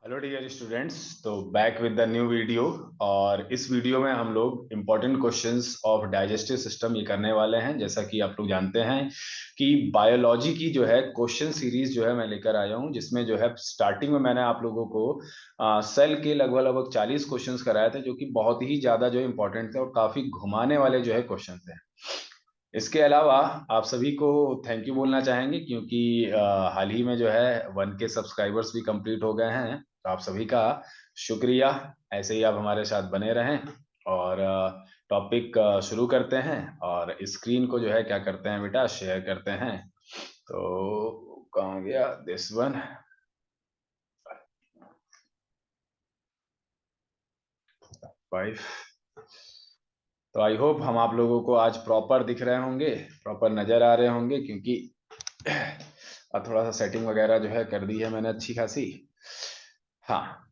Hello dear students. तो back with the new video. और इस वीडियो में हम लोग important questions of digestive system ये करने वाले हैं। जैसा कि आप लोग जानते हैं कि बायोलॉजी की जो है क्वेश्चन सीरीज जो है मैं लेकर आया हूँ, जिसमें जो है स्टार्टिंग में मैंने आप लोगों को सेल के लगभग लगभग 40 क्वेश्चंस कराए थे, जो कि बहुत ही ज्यादा जो इम्पोर्टेंट थे और काफी घुमाने वाले जो है क्वेश्चन थे। इसके अलावा आप सभी को थैंक यू बोलना चाहेंगे, क्योंकि हाल ही में जो है 1K सब्सक्राइबर्स भी कंप्लीट हो गए हैं। तो आप सभी का शुक्रिया। ऐसे ही आप हमारे साथ बने रहें। और टॉपिक शुरू करते हैं। और स्क्रीन को जो है क्या करते हैं बेटा, शेयर करते हैं। तो कहाँ गया दिस वन। 5। तो आई होप हम आप लोगों को आज प्रॉपर दिख रहे होंगे, प्रॉपर नजर आ रहे होंगे, क्योंकि और थोड़ा सा सेटिंग वगैरह जो है कर दी है मैंने अच्छी खासी। हाँ।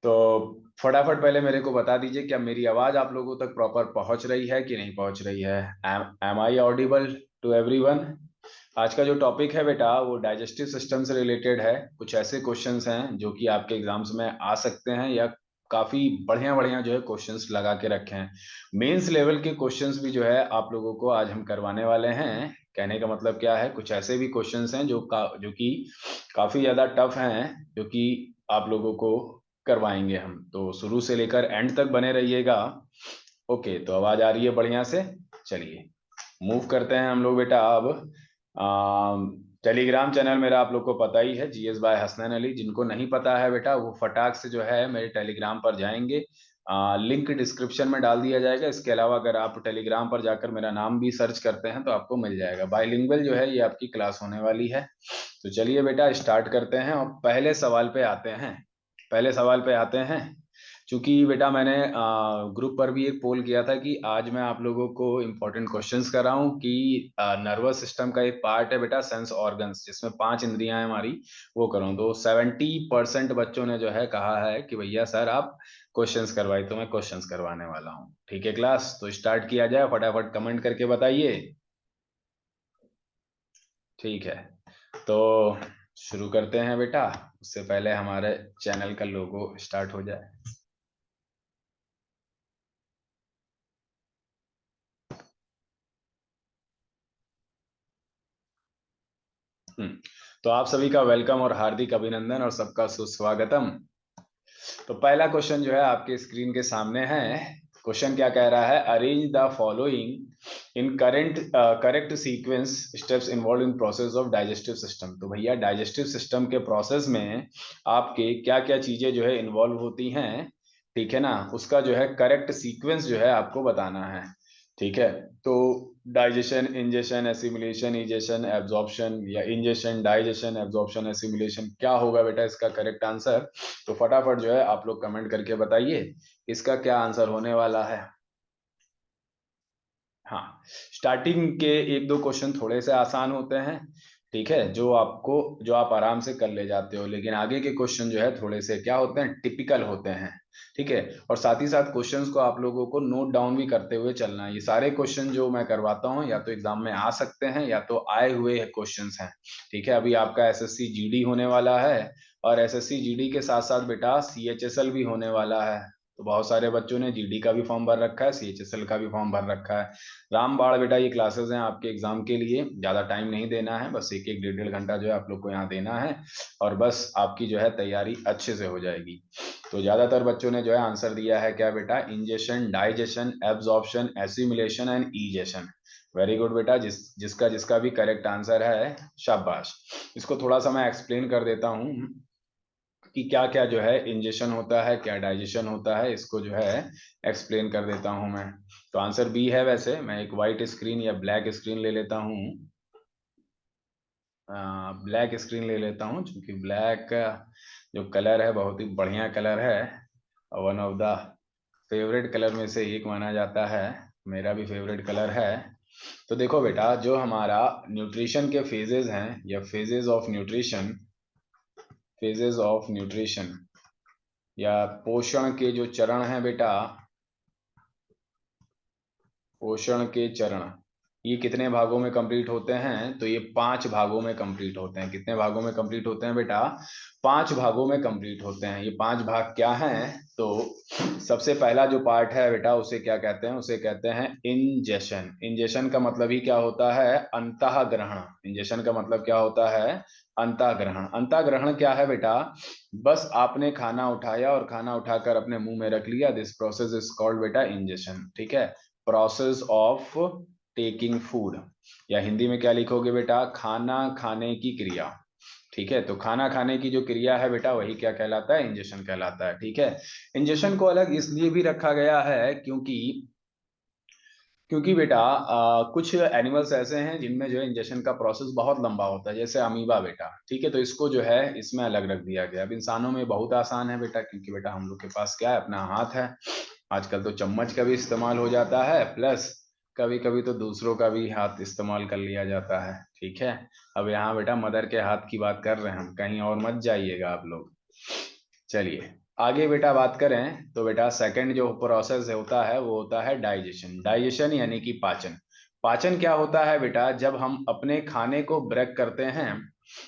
तो फटाफट पहले मेरे को बता दीजिए, क्या मेरी आवाज आप लोगों तक प्रॉपर पहुंच रही है कि नहीं पहुंच रही है। Am I audible to everyone. आज का जो टॉपिक है बेटा वो डाइजेस्टिव सिस्टम से रिलेटेड है। कुछ ऐसे क्वेश्चंस हैं जो कि आपके एग्जाम्स में आ सकते हैं, या काफी बढ़िया बढ़िया जो है क्वेश्चंस लगा के रखे हैं। मेंस लेवल के क्वेश्चंस भी जो है आप लोगों को आज हम करवाने वाले हैं। कहने का मतलब क्या है, कुछ ऐसे भी क्वेश्चंस हैं जो कि काफी ज्यादा टफ हैं, जो कि आप लोगों को करवाएंगे हम। तो शुरू से लेकर एंड तक बने रहिएगा। ओके, तो आवाज आ रही है बढ़िया से। चलिए मूव करते हैं हम लोग बेटा अब। टेलीग्राम चैनल मेरा आप लोग को पता ही है, जीएस बाय हसनैन अली। जिनको नहीं पता है बेटा वो फटाक से जो है मेरे टेलीग्राम पर जाएंगे। लिंक डिस्क्रिप्शन में डाल दिया जाएगा। इसके अलावा अगर आप टेलीग्राम पर जाकर मेरा नाम भी सर्च करते हैं तो आपको मिल जाएगा। बाइलिंगुअल जो है ये आपकी क्लास होने वाली है। तो चलिए बेटा स्टार्ट करते हैं और पहले सवाल पे आते हैं। पहले सवाल पे आते हैं। चूंकि बेटा मैंने ग्रुप पर भी एक पोल किया था कि आज मैं आप लोगों को इम्पोर्टेंट क्वेश्चंस कर रहा हूँ कि नर्वस सिस्टम का एक पार्ट है बेटा सेंस ऑर्गन्स, जिसमें 5 इंद्रियां हैं हमारी, वो करूँ। तो 70% बच्चों ने जो है कहा है कि भैया सर आप क्वेश्चंस करवाइए, तो मैं क्वेश्चंस करवाने वाला हूँ। ठीक है क्लास, तो स्टार्ट किया जाए। फटाफट कमेंट करके बताइए। ठीक है, तो शुरू करते हैं बेटा। उससे पहले हमारे चैनल का लोगो स्टार्ट हो जाए। हम्म, तो आप सभी का वेलकम और हार्दिक अभिनंदन और सबका सुस्वागतम। तो पहला क्वेश्चन जो है आपके स्क्रीन के सामने है। क्वेश्चन क्या कह रहा है, arrange the following in correct sequence steps involve in process of digestive system. तो भैया डाइजेस्टिव सिस्टम के प्रोसेस में आपके क्या क्या चीजें जो है इन्वॉल्व होती हैं, ठीक है ना, उसका जो है करेक्ट सीक्वेंस जो है आपको बताना है। ठीक है, तो digestion, ingestion, assimilation, egestion, absorption, या इंजेशन, डाइजेशन, एब्जॉर्प्शन, एसिमिलेशन, क्या होगा बेटा इसका करेक्ट आंसर। तो फटाफट जो है आप लोग कमेंट करके बताइए इसका क्या आंसर होने वाला है। हाँ, स्टार्टिंग के एक दो क्वेश्चन थोड़े से आसान होते हैं, ठीक है, जो आप आराम से कर ले जाते हो। लेकिन आगे के क्वेश्चन जो है थोड़े से क्या होते हैं, टिपिकल होते हैं। ठीक है, और साथ ही साथ क्वेश्चंस को आप लोगों को नोट डाउन भी करते हुए चलना है। ये सारे क्वेश्चन जो मैं करवाता हूँ या तो एग्जाम में आ सकते हैं या तो आए हुए क्वेश्चंस हैं। ठीक है, अभी आपका एसएससी जीडी होने वाला है, और एसएससी जीडी के साथ साथ बेटा सीएचएसएल भी होने वाला है। तो बहुत सारे बच्चों ने जीडी का भी फॉर्म भर रखा है, सीएचएसएल का भी फॉर्म भर रखा है। रामबाण बेटा ये क्लासेस हैं आपके एग्जाम के लिए, ज्यादा टाइम नहीं देना है, बस एक एक डेढ़ डेढ़ घंटा जो है आप लोग को यहाँ देना है, और बस आपकी जो है तैयारी अच्छे से हो जाएगी। तो ज्यादातर बच्चों ने जो है आंसर दिया है क्या बेटा, ingestion, digestion, absorption, assimilation and egestion. Very good बेटा, जिसका जिसका भी करेक्ट आंसर है शाबाश। इसको थोड़ा सा मैं एक्सप्लेन कर देता हूँ कि क्या क्या जो है इंजेशन होता है, क्या डाइजेशन होता है, इसको जो है एक्सप्लेन कर देता हूं मैं। तो आंसर बी है। वैसे मैं एक वाइट स्क्रीन या ब्लैक स्क्रीन ले लेता हूँ। ब्लैक स्क्रीन ले लेता हूँ, क्योंकि ब्लैक जो कलर है बहुत ही बढ़िया कलर है, one of the favourite colour में से एक माना जाता है। मेरा भी फेवरेट कलर है। तो देखो बेटा, जो हमारा न्यूट्रिशन के फेजेस हैं, या फेजेस ऑफ न्यूट्रिशन या पोषण के जो चरण हैं बेटा, पोषण के चरण, ये कितने भागों में कंप्लीट होते हैं? तो ये 5 भागों में कंप्लीट होते हैं। कितने भागों में कंप्लीट होते हैं बेटा? 5 भागों में कंप्लीट होते हैं। ये 5 भाग क्या हैं? तो सबसे पहला जो पार्ट है बेटा, उसे क्या कहते हैं? उसे कहते हैं इंजेशन। इंजेशन का मतलब ही क्या होता है? अंतःग्रहण। इंजेशन का मतलब क्या होता है? अंतःग्रहण। अंतःग्रहण क्या है बेटा? बस आपने खाना उठाया और खाना उठाकर अपने मुंह में रख लिया, दिस प्रोसेस इज कॉल्ड बेटा इंजेशन। ठीक है, प्रोसेस ऑफ टेकिंग फूड, या हिंदी में क्या लिखोगे बेटा? खाना खाने की क्रिया। ठीक है, तो खाना खाने की जो क्रिया है बेटा, वही क्या कहलाता है? इंजेशन कहलाता है। ठीक है, इंजेशन को अलग इसलिए भी रखा गया है क्योंकि बेटा कुछ एनिमल्स ऐसे हैं जिनमें जो है इंजेक्शन का प्रोसेस बहुत लंबा होता है, जैसे अमीबा बेटा। ठीक है, तो इसको जो है इसमें अलग रख दिया गया। अब इंसानों में बहुत आसान है बेटा, क्योंकि बेटा हम लोग के पास क्या है? अपना हाथ है। आजकल तो चम्मच का भी इस्तेमाल हो जाता है, प्लस कभी कभी तो दूसरों का भी हाथ इस्तेमाल कर लिया जाता है। ठीक है, अब यहाँ बेटा मदर के हाथ की बात कर रहे हैं हम, कहीं और मत जाइएगा आप लोग। चलिए आगे बेटा बात करें तो बेटा सेकंड जो प्रोसेस होता है वो होता है डाइजेशन। डाइजेशन यानी कि पाचन। पाचन क्या होता है बेटा? जब हम अपने खाने को ब्रेक करते हैं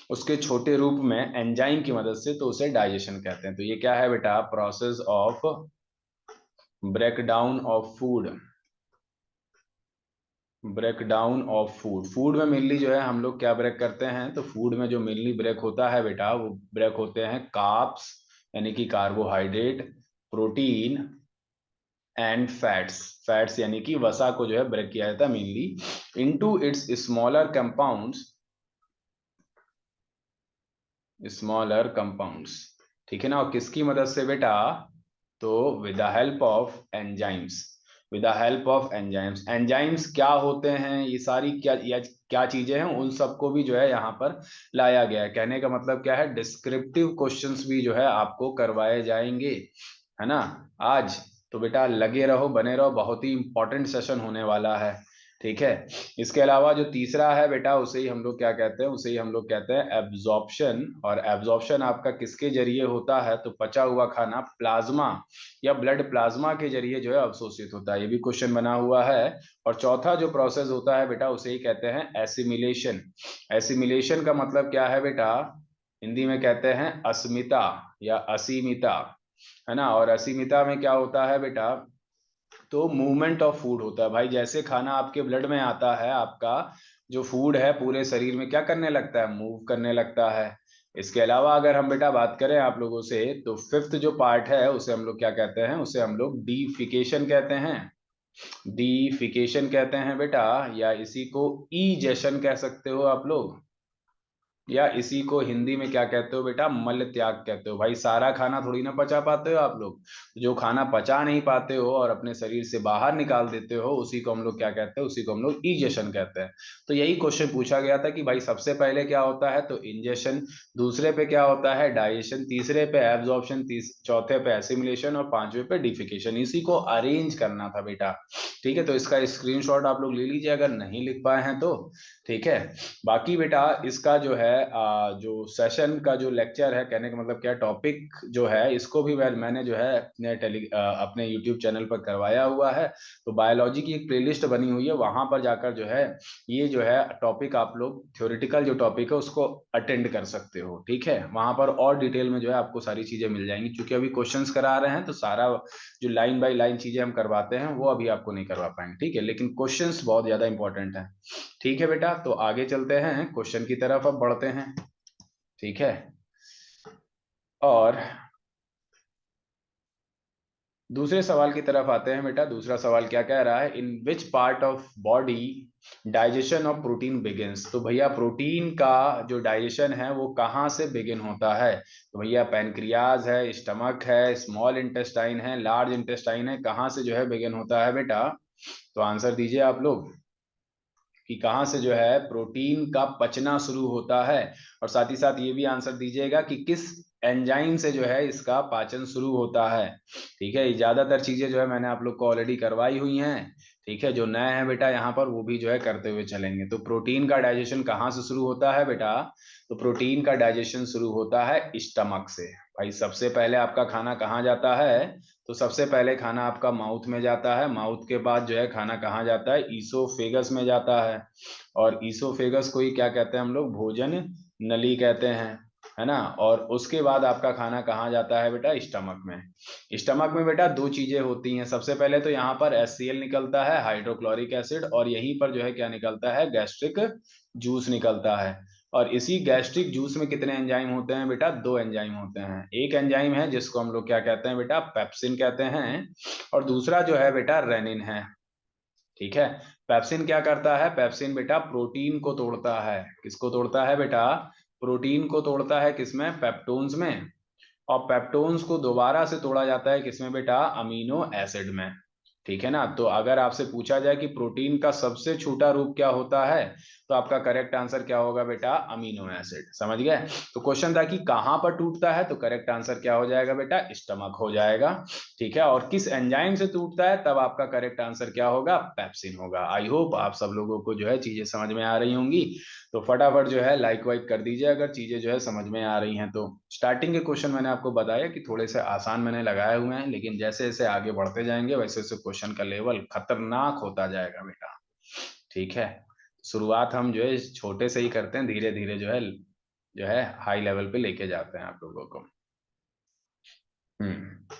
उसके छोटे रूप में एंजाइम की मदद से, तो उसे डाइजेशन कहते हैं। तो ये क्या है बेटा? Process of break down of food. Break down of food. Food में मेनली जो है हम लोग क्या ब्रेक करते हैं? तो फूड में जो मेनली ब्रेक होता है बेटा, वो ब्रेक होते हैं कार्ब्स यानी कि carbohydrate, protein and fats. Fats यानी कि वसा को जो है ब्रेक किया जाता है mainly into its smaller compounds. ठीक है ना, और किसकी मदद से बेटा? तो with the help of enzymes. With the help of enzymes. Enzymes क्या होते हैं? ये सारी क्या चीजें हैं, उन सबको भी जो है यहाँ पर लाया गया है। कहने का मतलब क्या है? डिस्क्रिप्टिव क्वेश्चंस भी जो है आपको करवाए जाएंगे, है ना, आज। तो बेटा लगे रहो, बने रहो, बहुत ही इंपॉर्टेंट सेशन होने वाला है। ठीक है, इसके अलावा जो तीसरा है बेटा, उसे ही हम लोग क्या कहते हैं? उसे ही हम लोग कहते हैं एब्जॉर्प्शन। और एब्जॉर्प्शन आपका किसके जरिए होता है? तो पचा हुआ खाना प्लाज्मा या ब्लड प्लाज्मा के जरिए जो है अवशोषित होता है। ये भी क्वेश्चन बना हुआ है। और चौथा जो प्रोसेस होता है बेटा, उसे ही कहते हैं एसिमिलेशन। एसिमिलेशन का मतलब क्या है बेटा? हिंदी में कहते हैं अस्मिता या असीमिता, है ना। और असीमिता में क्या होता है बेटा? तो मूवमेंट ऑफ फूड होता है भाई। जैसे खाना आपके ब्लड में आता है, आपका जो फूड है पूरे शरीर में क्या करने लगता है? मूव करने लगता है। इसके अलावा अगर हम बेटा बात करें आप लोगों से, तो फिफ्थ जो पार्ट है उसे हम लोग क्या कहते हैं? उसे हम लोग डीफिकेशन कहते हैं। डीफिकेशन कहते हैं बेटा, या इसी को ईजेशन कह सकते हो आप लोग, या इसी को हिंदी में क्या कहते हो बेटा? मल त्याग कहते हो। भाई सारा खाना थोड़ी ना पचा पाते हो आप लोग। जो खाना पचा नहीं पाते हो और अपने शरीर से बाहर निकाल देते हो, उसी को हम लोग क्या कहते हैं? उसी को हम लोग इंजेशन कहते हैं। तो यही क्वेश्चन पूछा गया था कि भाई सबसे पहले क्या होता है? तो इंजेशन, दूसरे पे क्या होता है? डाइजेशन, तीसरे पे एब्जॉर्प्शन, चौथे पे एसिमिलेशन और पांचवे पे डिफिकेशन। इसी को अरेंज करना था बेटा। ठीक है, तो इसका स्क्रीनशॉट आप लोग ले लीजिए अगर नहीं लिख पाए हैं तो। ठीक है, बाकी बेटा इसका जो है जो सेशन का जो लेक्चर है, कहने का मतलब क्या, टॉपिक जो है, इसको भी मैंने जो है अपने यूट्यूब चैनल पर करवाया हुआ है। तो बायोलॉजी की एक प्लेलिस्ट बनी हुई है, वहां पर जाकर जो है ये जो है टॉपिक आप लोग थ्योरेटिकल जो टॉपिक है उसको अटेंड कर सकते हो। ठीक है, वहां पर और डिटेल में जो है आपको सारी चीजें मिल जाएंगी। क्योंकि अभी क्वेश्चंस करा रहे हैं तो सारा जो लाइन बाय लाइन चीजें हम करवाते हैं वो अभी आपको नहीं करवा पाएंगे। ठीक है, लेकिन क्वेश्चंस बहुत ज्यादा इंपॉर्टेंट है। ठीक है बेटा, तो आगे चलते हैं क्वेश्चन की तरफ, अब बढ़ते हैं। ठीक है, और दूसरे सवाल की तरफ आते हैं बेटा। दूसरा सवाल क्या कह रहा है? In which part of body digestion of protein begins. तो भैया प्रोटीन का जो डाइजेशन है वो कहाँ से बिगिन होता है? तो भैया पैनक्रियाज है, स्टमक है, स्मॉल इंटेस्टाइन है, लार्ज इंटेस्टाइन है, कहाँ से जो है बिगिन होता है बेटा? तो आंसर दीजिए आप लोग कि कहाँ से जो है प्रोटीन का पचना शुरू होता है। और साथ ही साथ ये भी आंसर दीजिएगा कि किस एंजाइम से जो है इसका पाचन शुरू होता है। ठीक है, ये ज्यादातर चीजें जो है मैंने आप लोग को ऑलरेडी करवाई हुई हैं। ठीक है, जो नए हैं बेटा यहाँ पर वो भी जो है करते हुए चलेंगे। तो प्रोटीन का डाइजेशन कहाँ से शुरू होता है बेटा? तो प्रोटीन का डाइजेशन शुरू होता है स्टमक से। भाई सबसे पहले आपका खाना कहाँ जाता है? तो सबसे पहले खाना आपका माउथ में जाता है, माउथ के बाद जो है खाना कहाँ जाता है? ईसोफेगस में जाता है। और ईसोफेगस को ही क्या कहते हैं हम लोग? भोजन नली कहते हैं, है ना। और उसके बाद आपका खाना कहाँ जाता है बेटा? स्टमक में। स्टमक में बेटा दो चीजें होती हैं। सबसे पहले तो यहाँ पर HCl निकलता है, हाइड्रोक्लोरिक एसिड, और यहीं पर जो है क्या निकलता है? गैस्ट्रिक जूस निकलता है। और इसी गैस्ट्रिक जूस में कितने एंजाइम होते हैं बेटा? दो एंजाइम होते हैं। एक एंजाइम है जिसको हम लोग क्या कहते हैं बेटा? पेप्सिन कहते हैं। और दूसरा जो है बेटा रेनिन है। ठीक है। पेप्सिन क्या करता है? पेप्सिन बेटा प्रोटीन को तोड़ता है। किसको तोड़ता है बेटा? प्रोटीन को तोड़ता है। किसमें? पेप्टोन्स में। और पेप्टोन्स को दोबारा से तोड़ा जाता है किसमें बेटा? अमीनो एसिड में। ठीक है ना। तो अगर आपसे पूछा जाए कि प्रोटीन का सबसे छोटा रूप क्या होता है, तो आपका करेक्ट आंसर क्या होगा बेटा? Amino acid. समझ गए? तो क्वेश्चन था कि कहां पर टूटता है, तो करेक्ट आंसर क्या हो जाएगा बेटा? स्टमक हो जाएगा। ठीक है। और किस एंजाइम से टूटता है, तब आपका करेक्ट आंसर क्या होगा? पेप्सिन होगा। आई होप आप सब लोगों को जो है चीजें समझ में आ रही होंगी। तो फटाफट जो है लाइक वाइक कर दीजिए अगर चीजें जो है समझ में आ रही हैं तो। स्टार्टिंग के क्वेश्चन मैंने आपको बताया कि थोड़े से आसान मैंने लगाए हुए हैं, लेकिन जैसे जैसे आगे बढ़ते जाएंगे वैसे वैसे क्वेश्चन का लेवल खतरनाक होता जाएगा बेटा। ठीक है। शुरुआत हम जो है छोटे से ही करते हैं, धीरे धीरे जो है हाई लेवल पे लेके जाते हैं आप लोगों को। हम्म।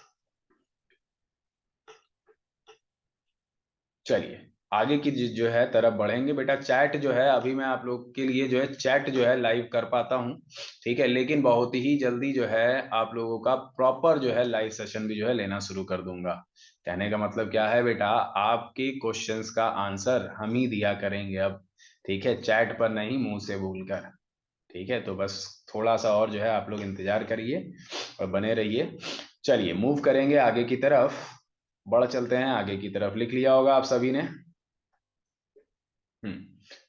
चलिए आगे की जो है तरफ बढ़ेंगे बेटा। चैट जो है अभी मैं आप लोग के लिए जो है चैट जो है लाइव कर पाता हूँ। ठीक है। लेकिन बहुत ही जल्दी जो है आप लोगों का प्रॉपर जो है लाइव सेशन भी जो है लेना शुरू कर दूंगा। कहने का मतलब क्या है बेटा? आपके क्वेश्चंस का आंसर हम ही दिया करेंगे अब। ठीक है। चैट पर नहीं, मुंह से बोलकर। ठीक है। तो बस थोड़ा सा और जो है आप लोग इंतजार करिए और बने रहिए। चलिए मूव करेंगे आगे की तरफ। बढ़ चलते हैं आगे की तरफ। लिख लिया होगा आप सभी ने।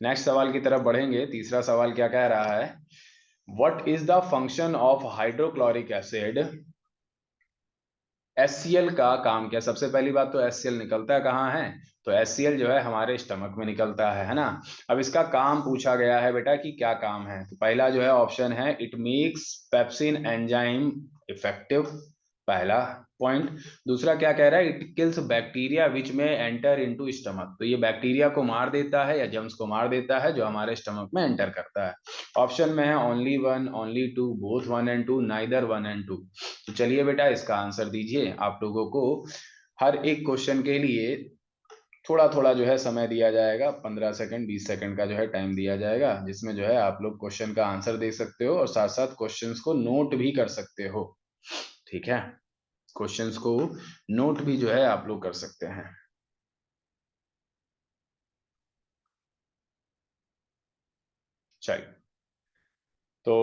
नेक्स्ट सवाल की तरफ बढ़ेंगे। तीसरा सवाल क्या कह रहा है? What is the function of hydrochloric acid? HCl का काम क्या? सबसे पहली बात तो HCl निकलता है कहाँ है? तो HCl जो है हमारे स्टमक में निकलता है ना। अब इसका काम पूछा गया है बेटा कि क्या काम है। तो पहला जो है ऑप्शन है, it makes pepsin enzyme effective. पहला पॉइंट। दूसरा क्या कह रहा है? इट किल्स बैक्टीरिया विच में एंटर इनटू स्टमक। तो ये बैक्टीरिया को मार देता है या जर्म्स को मार देता है जो हमारे स्टमक में एंटर करता है। ऑप्शन में है only one, only two, both one and two, neither one and two. तो चलिए बेटा इसका आंसर दीजिए। आप लोगों को हर एक क्वेश्चन के लिए थोड़ा थोड़ा जो है समय दिया जाएगा। 15 सेकंड 20 सेकंड का जो है टाइम दिया जाएगा, जिसमें जो है आप लोग क्वेश्चन का आंसर दे सकते हो और साथ साथ क्वेश्चंस को नोट भी कर सकते हो। ठीक है। क्वेश्चंस को नोट भी जो है आप लोग कर सकते हैं। चलिए। तो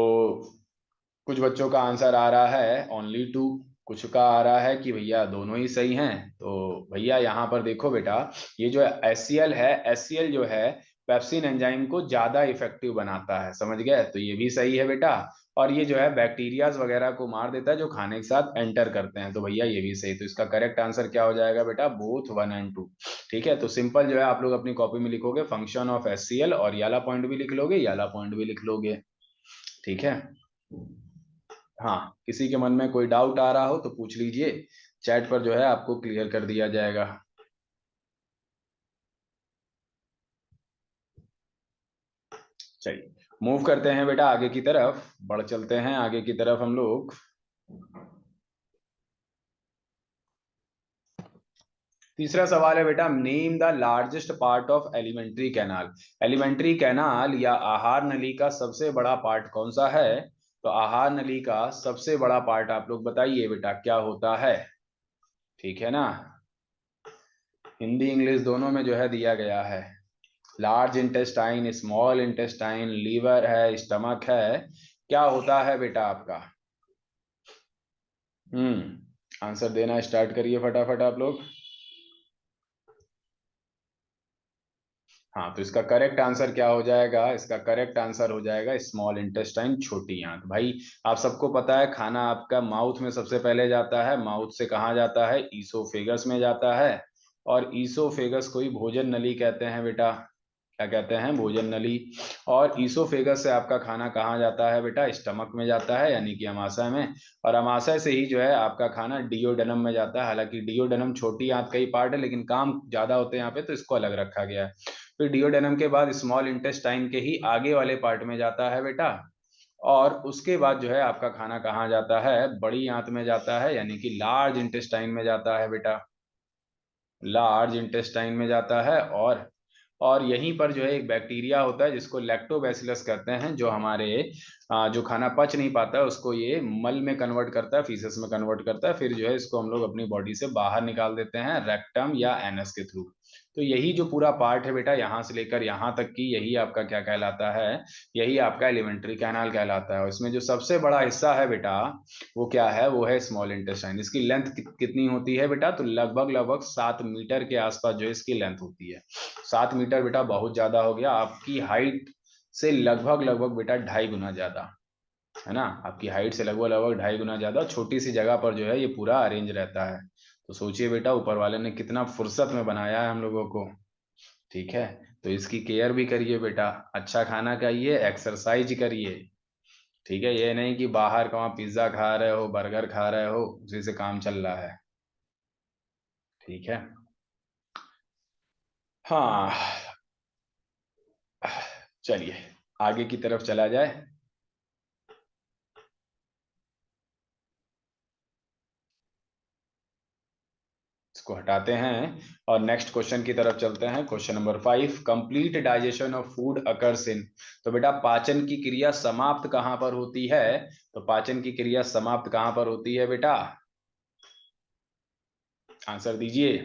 कुछ बच्चों का आंसर आ रहा है ओनली टू, कुछ का आ रहा है कि भैया दोनों ही सही हैं। तो भैया यहाँ पर देखो बेटा, ये जो HCl है, HCl जो है पेप्सिन एंजाइम को ज्यादा इफेक्टिव बनाता है। समझ गए? तो ये भी सही है बेटा। और ये जो है बैक्टीरियाज वगैरह को मार देता है जो खाने के साथ एंटर करते हैं। तो भैया ये भी सही। तो इसका करेक्ट आंसर क्या हो जाएगा बेटा? Both one and two. ठीक है। तो सिंपल जो है आप लोग अपनी कॉपी में लिखोगे फंक्शन ऑफ HCl, और ये वाला पॉइंट भी लिख लोगे, ये वाला पॉइंट भी लिख लोगे। ठीक है। हाँ, किसी के मन में कोई डाउट आ रहा हो तो पूछ लीजिए। चैट पर जो है आपको क्लियर कर दिया जाएगा। चलिए मूव करते हैं बेटा आगे की तरफ। बढ़ चलते हैं आगे की तरफ हम लोग। तीसरा सवाल है बेटा, name the largest part of alimentary canal. Alimentary canal या आहार नली का सबसे बड़ा पार्ट कौन सा है? तो आहार नली का सबसे बड़ा पार्ट आप लोग बताइए बेटा क्या होता है। ठीक है ना। हिंदी इंग्लिश दोनों में जो है दिया गया है। Large intestine, small intestine, liver है, स्टमक है, क्या होता है बेटा आपका? आंसर देना स्टार्ट करिए फटाफट आप लोग। हाँ, तो इसका करेक्ट आंसर क्या हो जाएगा? इसका करेक्ट आंसर हो जाएगा स्मॉल इंटेस्टाइन, छोटी आंत। भाई आप सबको पता है खाना आपका माउथ में सबसे पहले जाता है। माउथ से कहाँ जाता है? ईसोफेगस में जाता है। और ईसोफेगस को ही भोजन नली कहते हैं बेटा। क्या कहते हैं, भोजन नली। और ईसोफेगस से आपका खाना कहाँ जाता है बेटा, स्टमक में जाता है, यानी कि अमाशय में। और अमाशय से ही जो है आपका खाना डिओडेनम में जाता है। हालांकि डिओडेनम छोटी आंत का ही पार्ट है, लेकिन काम ज्यादा होते हैं यहाँ पे, तो इसको अलग रखा गया है। फिर डिओडेनम के बाद स्मॉल इंटेस्टाइन के ही आगे वाले पार्ट में जाता है बेटा। और उसके बाद जो है आपका खाना कहाँ जाता है, बड़ी आंत में जाता है, यानी कि लार्ज इंटेस्टाइन में जाता है बेटा, लार्ज इंटेस्टाइन में जाता है। और यहीं पर जो है एक बैक्टीरिया होता है जिसको लैक्टोबैसिलस कहते हैं, जो हमारे जो खाना पच नहीं पाता है उसको ये मल में कन्वर्ट करता है, फीसस में कन्वर्ट करता है, फिर जो है इसको हम लोग अपनी बॉडी से बाहर निकाल देते हैं रेक्टम या एनस के थ्रू। तो यही जो पूरा पार्ट है बेटा, यहाँ से लेकर यहाँ तक की, यही आपका क्या कहलाता है, यही आपका एलिमेंट्री कैनाल कहलाता है। और इसमें जो सबसे बड़ा हिस्सा है बेटा, वो क्या है, वो है स्मॉल इंटेस्टाइन। इसकी लेंथ कितनी होती है बेटा, तो लगभग लगभग 7 मीटर के आसपास जो है इसकी लेंथ होती है। 7 मीटर बेटा बहुत ज्यादा हो गया, आपकी हाइट से लगभग लगभग बेटा 2.5 गुना ज्यादा, है ना। आपकी हाइट से लगभग लगभग 2.5 गुना ज्यादा, छोटी सी जगह पर जो है ये पूरा अरेंज रहता है। तो सोचिए बेटा, ऊपर वाले ने कितना फुर्सत में बनाया है हम लोगों को। ठीक है, तो इसकी केयर भी करिए बेटा, अच्छा खाना खाइए, एक्सरसाइज करिए। ठीक है, ये नहीं कि बाहर का वहाँ पिज्जा खा रहे हो, बर्गर खा रहे हो, उसी से काम चल रहा है। ठीक है, हाँ, चलिए आगे की तरफ चला जाए। इसको हटाते हैं और नेक्स्ट क्वेश्चन की तरफ चलते हैं। Question number 5, complete digestion of food occurs in. तो बेटा पाचन की क्रिया समाप्त कहां पर होती है, तो पाचन की क्रिया समाप्त कहां पर होती है बेटा, आंसर दीजिए।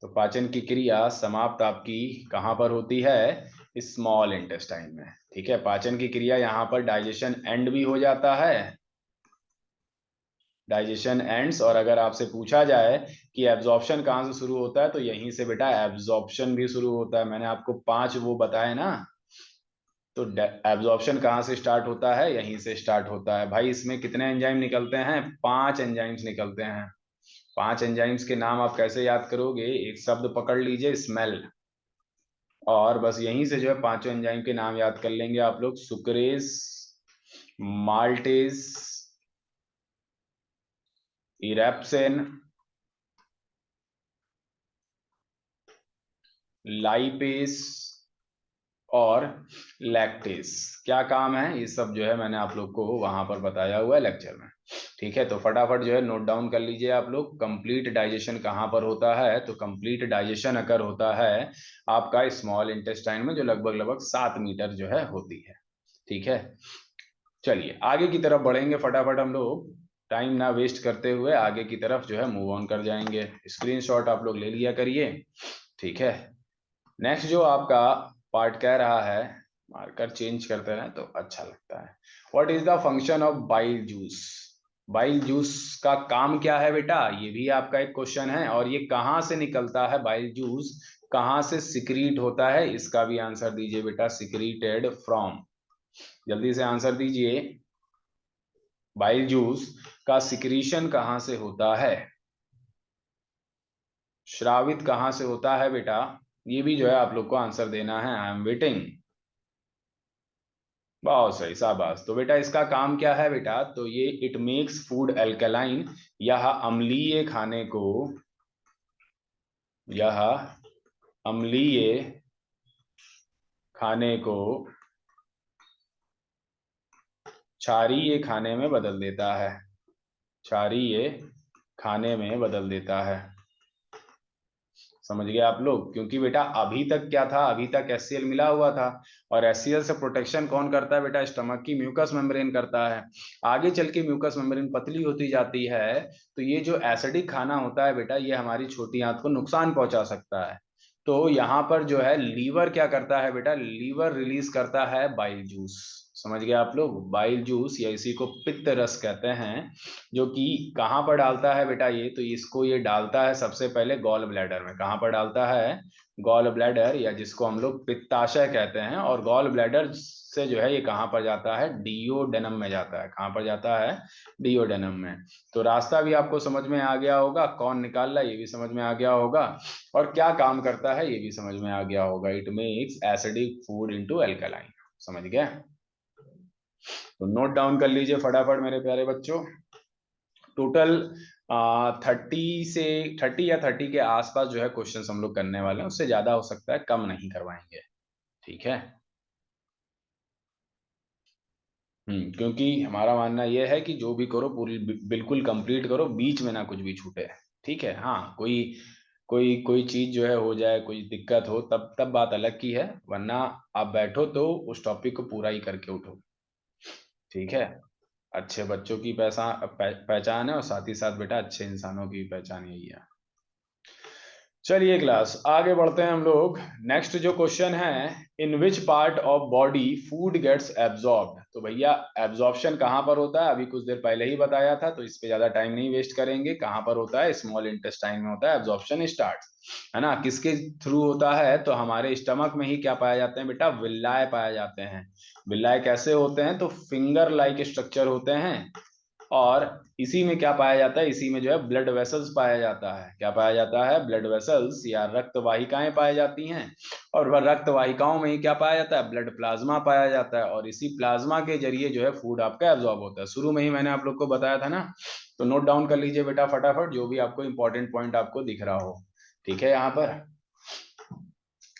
तो पाचन की क्रिया समाप्त आपकी कहां पर होती है, स्मॉल इंटेस्टाइन में। ठीक है, पाचन की क्रिया यहाँ पर डाइजेशन एंड भी हो जाता है, डाइजेशन एंड्स। और अगर आपसे पूछा जाए कि एब्जॉर्प्शन कहाँ से शुरू होता है, तो यहीं से बेटा एब्जॉर्प्शन भी शुरू होता है। मैंने आपको 5 वो बताए ना, तो एब्जॉर्प्शन कहाँ से स्टार्ट होता है, यहीं से स्टार्ट होता है भाई। इसमें कितने एंजाइम निकलते हैं, 5 एंजाइम्स निकलते हैं। 5 एंजाइम्स के नाम आप कैसे याद करोगे, एक शब्द पकड़ लीजिए, स्मेल। और बस यहीं से जो है पांचों एंजाइम के नाम याद कर लेंगे आप लोग, सुक्रेज, माल्टेज, इरेप्सिन, लाइपेस और लैक्टेस। क्या काम है, ये सब जो है मैंने आप लोग को वहां पर बताया हुआ है लेक्चर में। ठीक है, तो फटाफट जो है नोट डाउन कर लीजिए आप लोग। कंप्लीट डाइजेशन कहाँ पर होता है, तो कंप्लीट डाइजेशन अकर होता है आपका स्मॉल इंटेस्टाइन में, जो लगभग लगभग 7 मीटर जो है होती है। ठीक है, चलिए आगे की तरफ बढ़ेंगे फटाफट हम लोग, टाइम ना वेस्ट करते हुए आगे की तरफ जो है मूव ऑन कर जाएंगे। स्क्रीनशॉट आप लोग ले लिया करिए। ठीक है, नेक्स्ट जो आपका पार्ट कह रहा है, मार्कर चेंज करते हैं तो अच्छा लगता है। What is the function of bile juice. Bile juice का काम क्या है बेटा, ये भी आपका एक क्वेश्चन है। और ये कहाँ से निकलता है बाइल जूस, कहाँ से सिक्रीट होता है, इसका भी आंसर दीजिए बेटा, सिक्रीटेड फ्रॉम। जल्दी से आंसर दीजिए, बाइल जूस का सिक्रीशन कहाँ से होता है, श्रावित कहाँ से होता है बेटा, ये भी जो है आप लोग को आंसर देना है। I am waiting. बहुत सही, शाबाश। तो बेटा इसका काम क्या है बेटा, तो ये इट मेक्स फूड एल्कलाइन, यह अम्लीय खाने को, यह अम्लीय खाने को क्षारीय खाने में बदल देता है, क्षारीय खाने में बदल देता है। समझ गए आप लोग, क्योंकि बेटा अभी तक क्या था, अभी तक HCl मिला हुआ था, और HCl से प्रोटेक्शन कौन करता है बेटा, स्टमक की म्यूकस मेम्ब्रेन करता है। आगे चल के म्यूकस मेम्ब्रेन पतली होती जाती है, तो ये जो एसिडिक खाना होता है बेटा, ये हमारी छोटी आंत को नुकसान पहुंचा सकता है। तो यहाँ पर जो है लीवर क्या करता है बेटा, लीवर रिलीज करता है बाइल जूस। समझ गए आप लोग, बाइल जूस या इसी को पित्त रस कहते हैं, जो कि कहाँ पर डालता है बेटा, ये तो इसको ये डालता है सबसे पहले गॉल ब्लैडर में। कहाँ पर डालता है, गॉल ब्लैडर, या जिसको हम लोग पित्ताशय कहते हैं, और गॉल ब्लैडर से जो है ये कहाँ पर जाता है, डियोडेनम में जाता है। कहाँ पर जाता है, डियोडेनम में। तो रास्ता भी आपको समझ में आ गया होगा, कौन निकाल रहा है ये भी समझ में आ गया होगा, और क्या काम करता है ये भी समझ में आ गया होगा। It makes acidic food into alkaline. समझ गए? तो नोट डाउन कर लीजिए फटाफट मेरे प्यारे बच्चों। टोटल 30 या 30 के आसपास जो है क्वेश्चन हम लोग करने वाले हैं, उससे ज्यादा हो सकता है, कम नहीं करवाएंगे। ठीक है? क्योंकि हमारा मानना यह है कि जो भी करो पूरी बिल्कुल कंप्लीट करो, बीच में ना कुछ भी छूटे। ठीक है? हाँ, कोई कोई कोई चीज जो है हो जाए, कोई दिक्कत हो, तब तब बात अलग की है, वरना आप बैठो तो उस टॉपिक को पूरा ही करके उठो। ठीक है? अच्छे बच्चों की पहचान है, और साथ ही साथ बेटा अच्छे इंसानों की पहचान यही है। चलिए क्लास आगे बढ़ते हैं हम लोग। नेक्स्ट जो क्वेश्चन है, in which part of body food gets absorbed. तो भैया एब्जॉर्प्शन कहाँ पर होता है, अभी कुछ देर पहले ही बताया था, तो इस पे ज्यादा टाइम नहीं वेस्ट करेंगे। कहाँ पर होता है, स्मॉल इंटेस्टाइन में होता है एब्जॉर्प्शन स्टार्ट, है ना। किसके थ्रू होता है, तो हमारे स्टमक में ही क्या पाए जाते हैं बेटा, विल्लाय पाए जाते हैं। विल्लाय कैसे होते हैं, तो फिंगर लाइक स्ट्रक्चर होते हैं, और इसी में क्या पाया जाता है, इसी में जो है ब्लड वेसल्स पाया जाता है। क्या पाया जाता है, ब्लड वेसल्स या रक्त वाहिकाएं पाई जाती हैं, और वह रक्त वाहिकाओं में ही क्या पाया जाता है, ब्लड प्लाज्मा पाया जाता है, और इसी प्लाज्मा के जरिए जो है फूड आपका एब्जॉर्ब होता है। शुरू में ही मैंने आप लोग को बताया था ना, तो नोट डाउन कर लीजिए बेटा फटाफट, जो भी आपको इंपॉर्टेंट पॉइंट आपको दिख रहा हो। ठीक है यहाँ पर?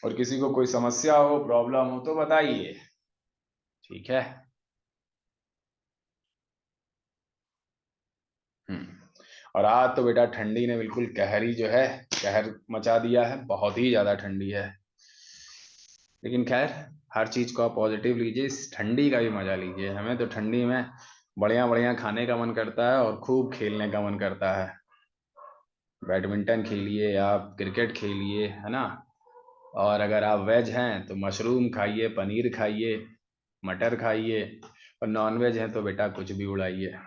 और किसी को कोई समस्या हो, प्रॉब्लम हो तो बताइए। ठीक है? और आज तो बेटा ठंडी ने बिल्कुल कहर ही जो है, कहर मचा दिया है, बहुत ही ज्यादा ठंडी है। लेकिन खैर, हर चीज को आप पॉजिटिव लीजिए, इस ठंडी का भी मजा लीजिए। हमें तो ठंडी में बढ़िया बढ़िया खाने का मन करता है, और खूब खेलने का मन करता है। बैडमिंटन खेलिए, आप क्रिकेट खेलिए, है ना। और अगर आप वेज हैं तो मशरूम खाइए, पनीर खाइए, मटर खाइए, और नॉन वेज हैं तो बेटा कुछ भी उड़ाइए।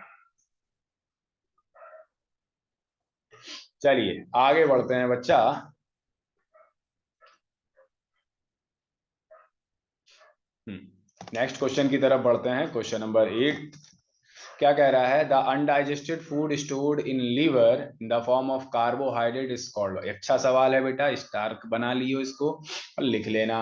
चलिए आगे बढ़ते हैं बच्चा। नेक्स्ट क्वेश्चन की तरफ बढ़ते हैं। क्वेश्चन नंबर 8 क्या कह रहा है, the undigested food stored in liver in the form of carbohydrate is called. अच्छा सवाल है बेटा, स्टार बना लियो इसको और लिख लेना।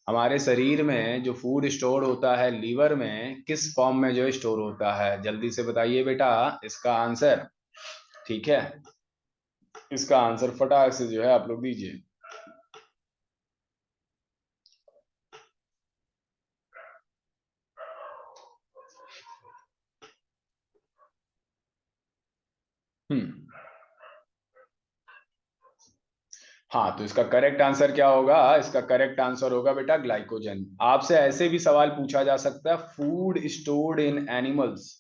हमारे शरीर में जो फूड स्टोर होता है लीवर में, किस फॉर्म में जो स्टोर होता है, जल्दी से बताइए बेटा इसका आंसर। ठीक है? इसका आंसर फटाक से जो है आप लोग दीजिए। हम्म हाँ, तो इसका करेक्ट आंसर क्या होगा, इसका करेक्ट आंसर होगा बेटा ग्लाइकोजन। आपसे ऐसे भी सवाल पूछा जा सकता है, फूड स्टोर्ड इन एनिमल्स,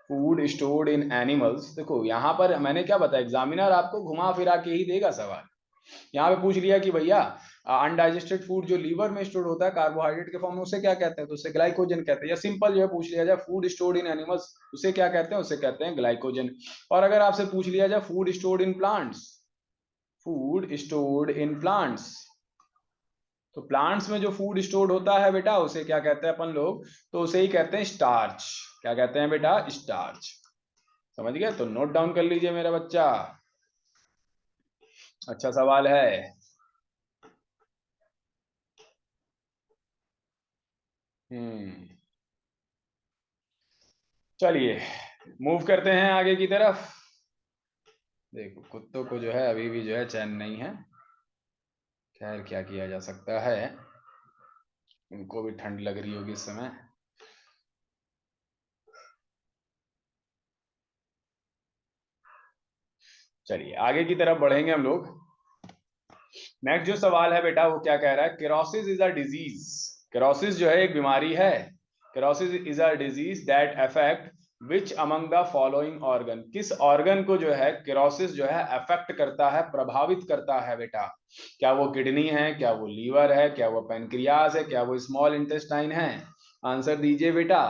फूड स्टोर्ड इन एनिमल्स। देखो यहाँ पर मैंने क्या बताया, एग्जामिनर आपको घुमा फिरा के ही देगा सवाल। यहाँ पे पूछ लिया कि भैया अनडाइजेस्टेड फूड जो लीवर में स्टोर होता है कार्बोहाइड्रेट के फॉर्म में, उसे क्या कहते हैं, तो उसे ग्लाइकोजन कहते हैं। या सिंपल जो है पूछ लिया जाए, फूड स्टोर्ड इन एनिमल्स, उसे क्या कहते हैं, उसे कहते हैं ग्लाइकोजन। और अगर आपसे पूछ लिया जाए food stored in plants, food stored in plants, तो प्लांट्स में जो फूड स्टोर्ड होता है बेटा, उसे क्या कहते हैं अपन लोग, तो उसे ही कहते हैं स्टार्च। क्या कहते हैं बेटा, स्टार्च। समझ गए? तो नोट डाउन कर लीजिए मेरा बच्चा। अच्छा सवाल है। हम्म चलिए मूव करते हैं आगे की तरफ। देखो कुत्तों को जो है अभी भी जो है चैन नहीं है। खैर क्या किया जा सकता है, इनको भी ठंड लग रही होगी इस समय। चलिए आगे की तरफ बढ़ेंगे हम लोग। नेक्स्ट जो सवाल है बेटा वो क्या कह रहा है, केरोसिस इज अ डिजीज। केरोसिस जो है एक बीमारी है। Cirrhosis is a disease that affect which among the following organ. किस ऑर्गन को जो है केरोसिस जो है अफेक्ट करता है, प्रभावित करता है बेटा। क्या वो किडनी है, क्या वो लीवर है, क्या वो पेनक्रियास है, क्या वो स्मॉल इंटेस्टाइन है। आंसर दीजिए बेटा।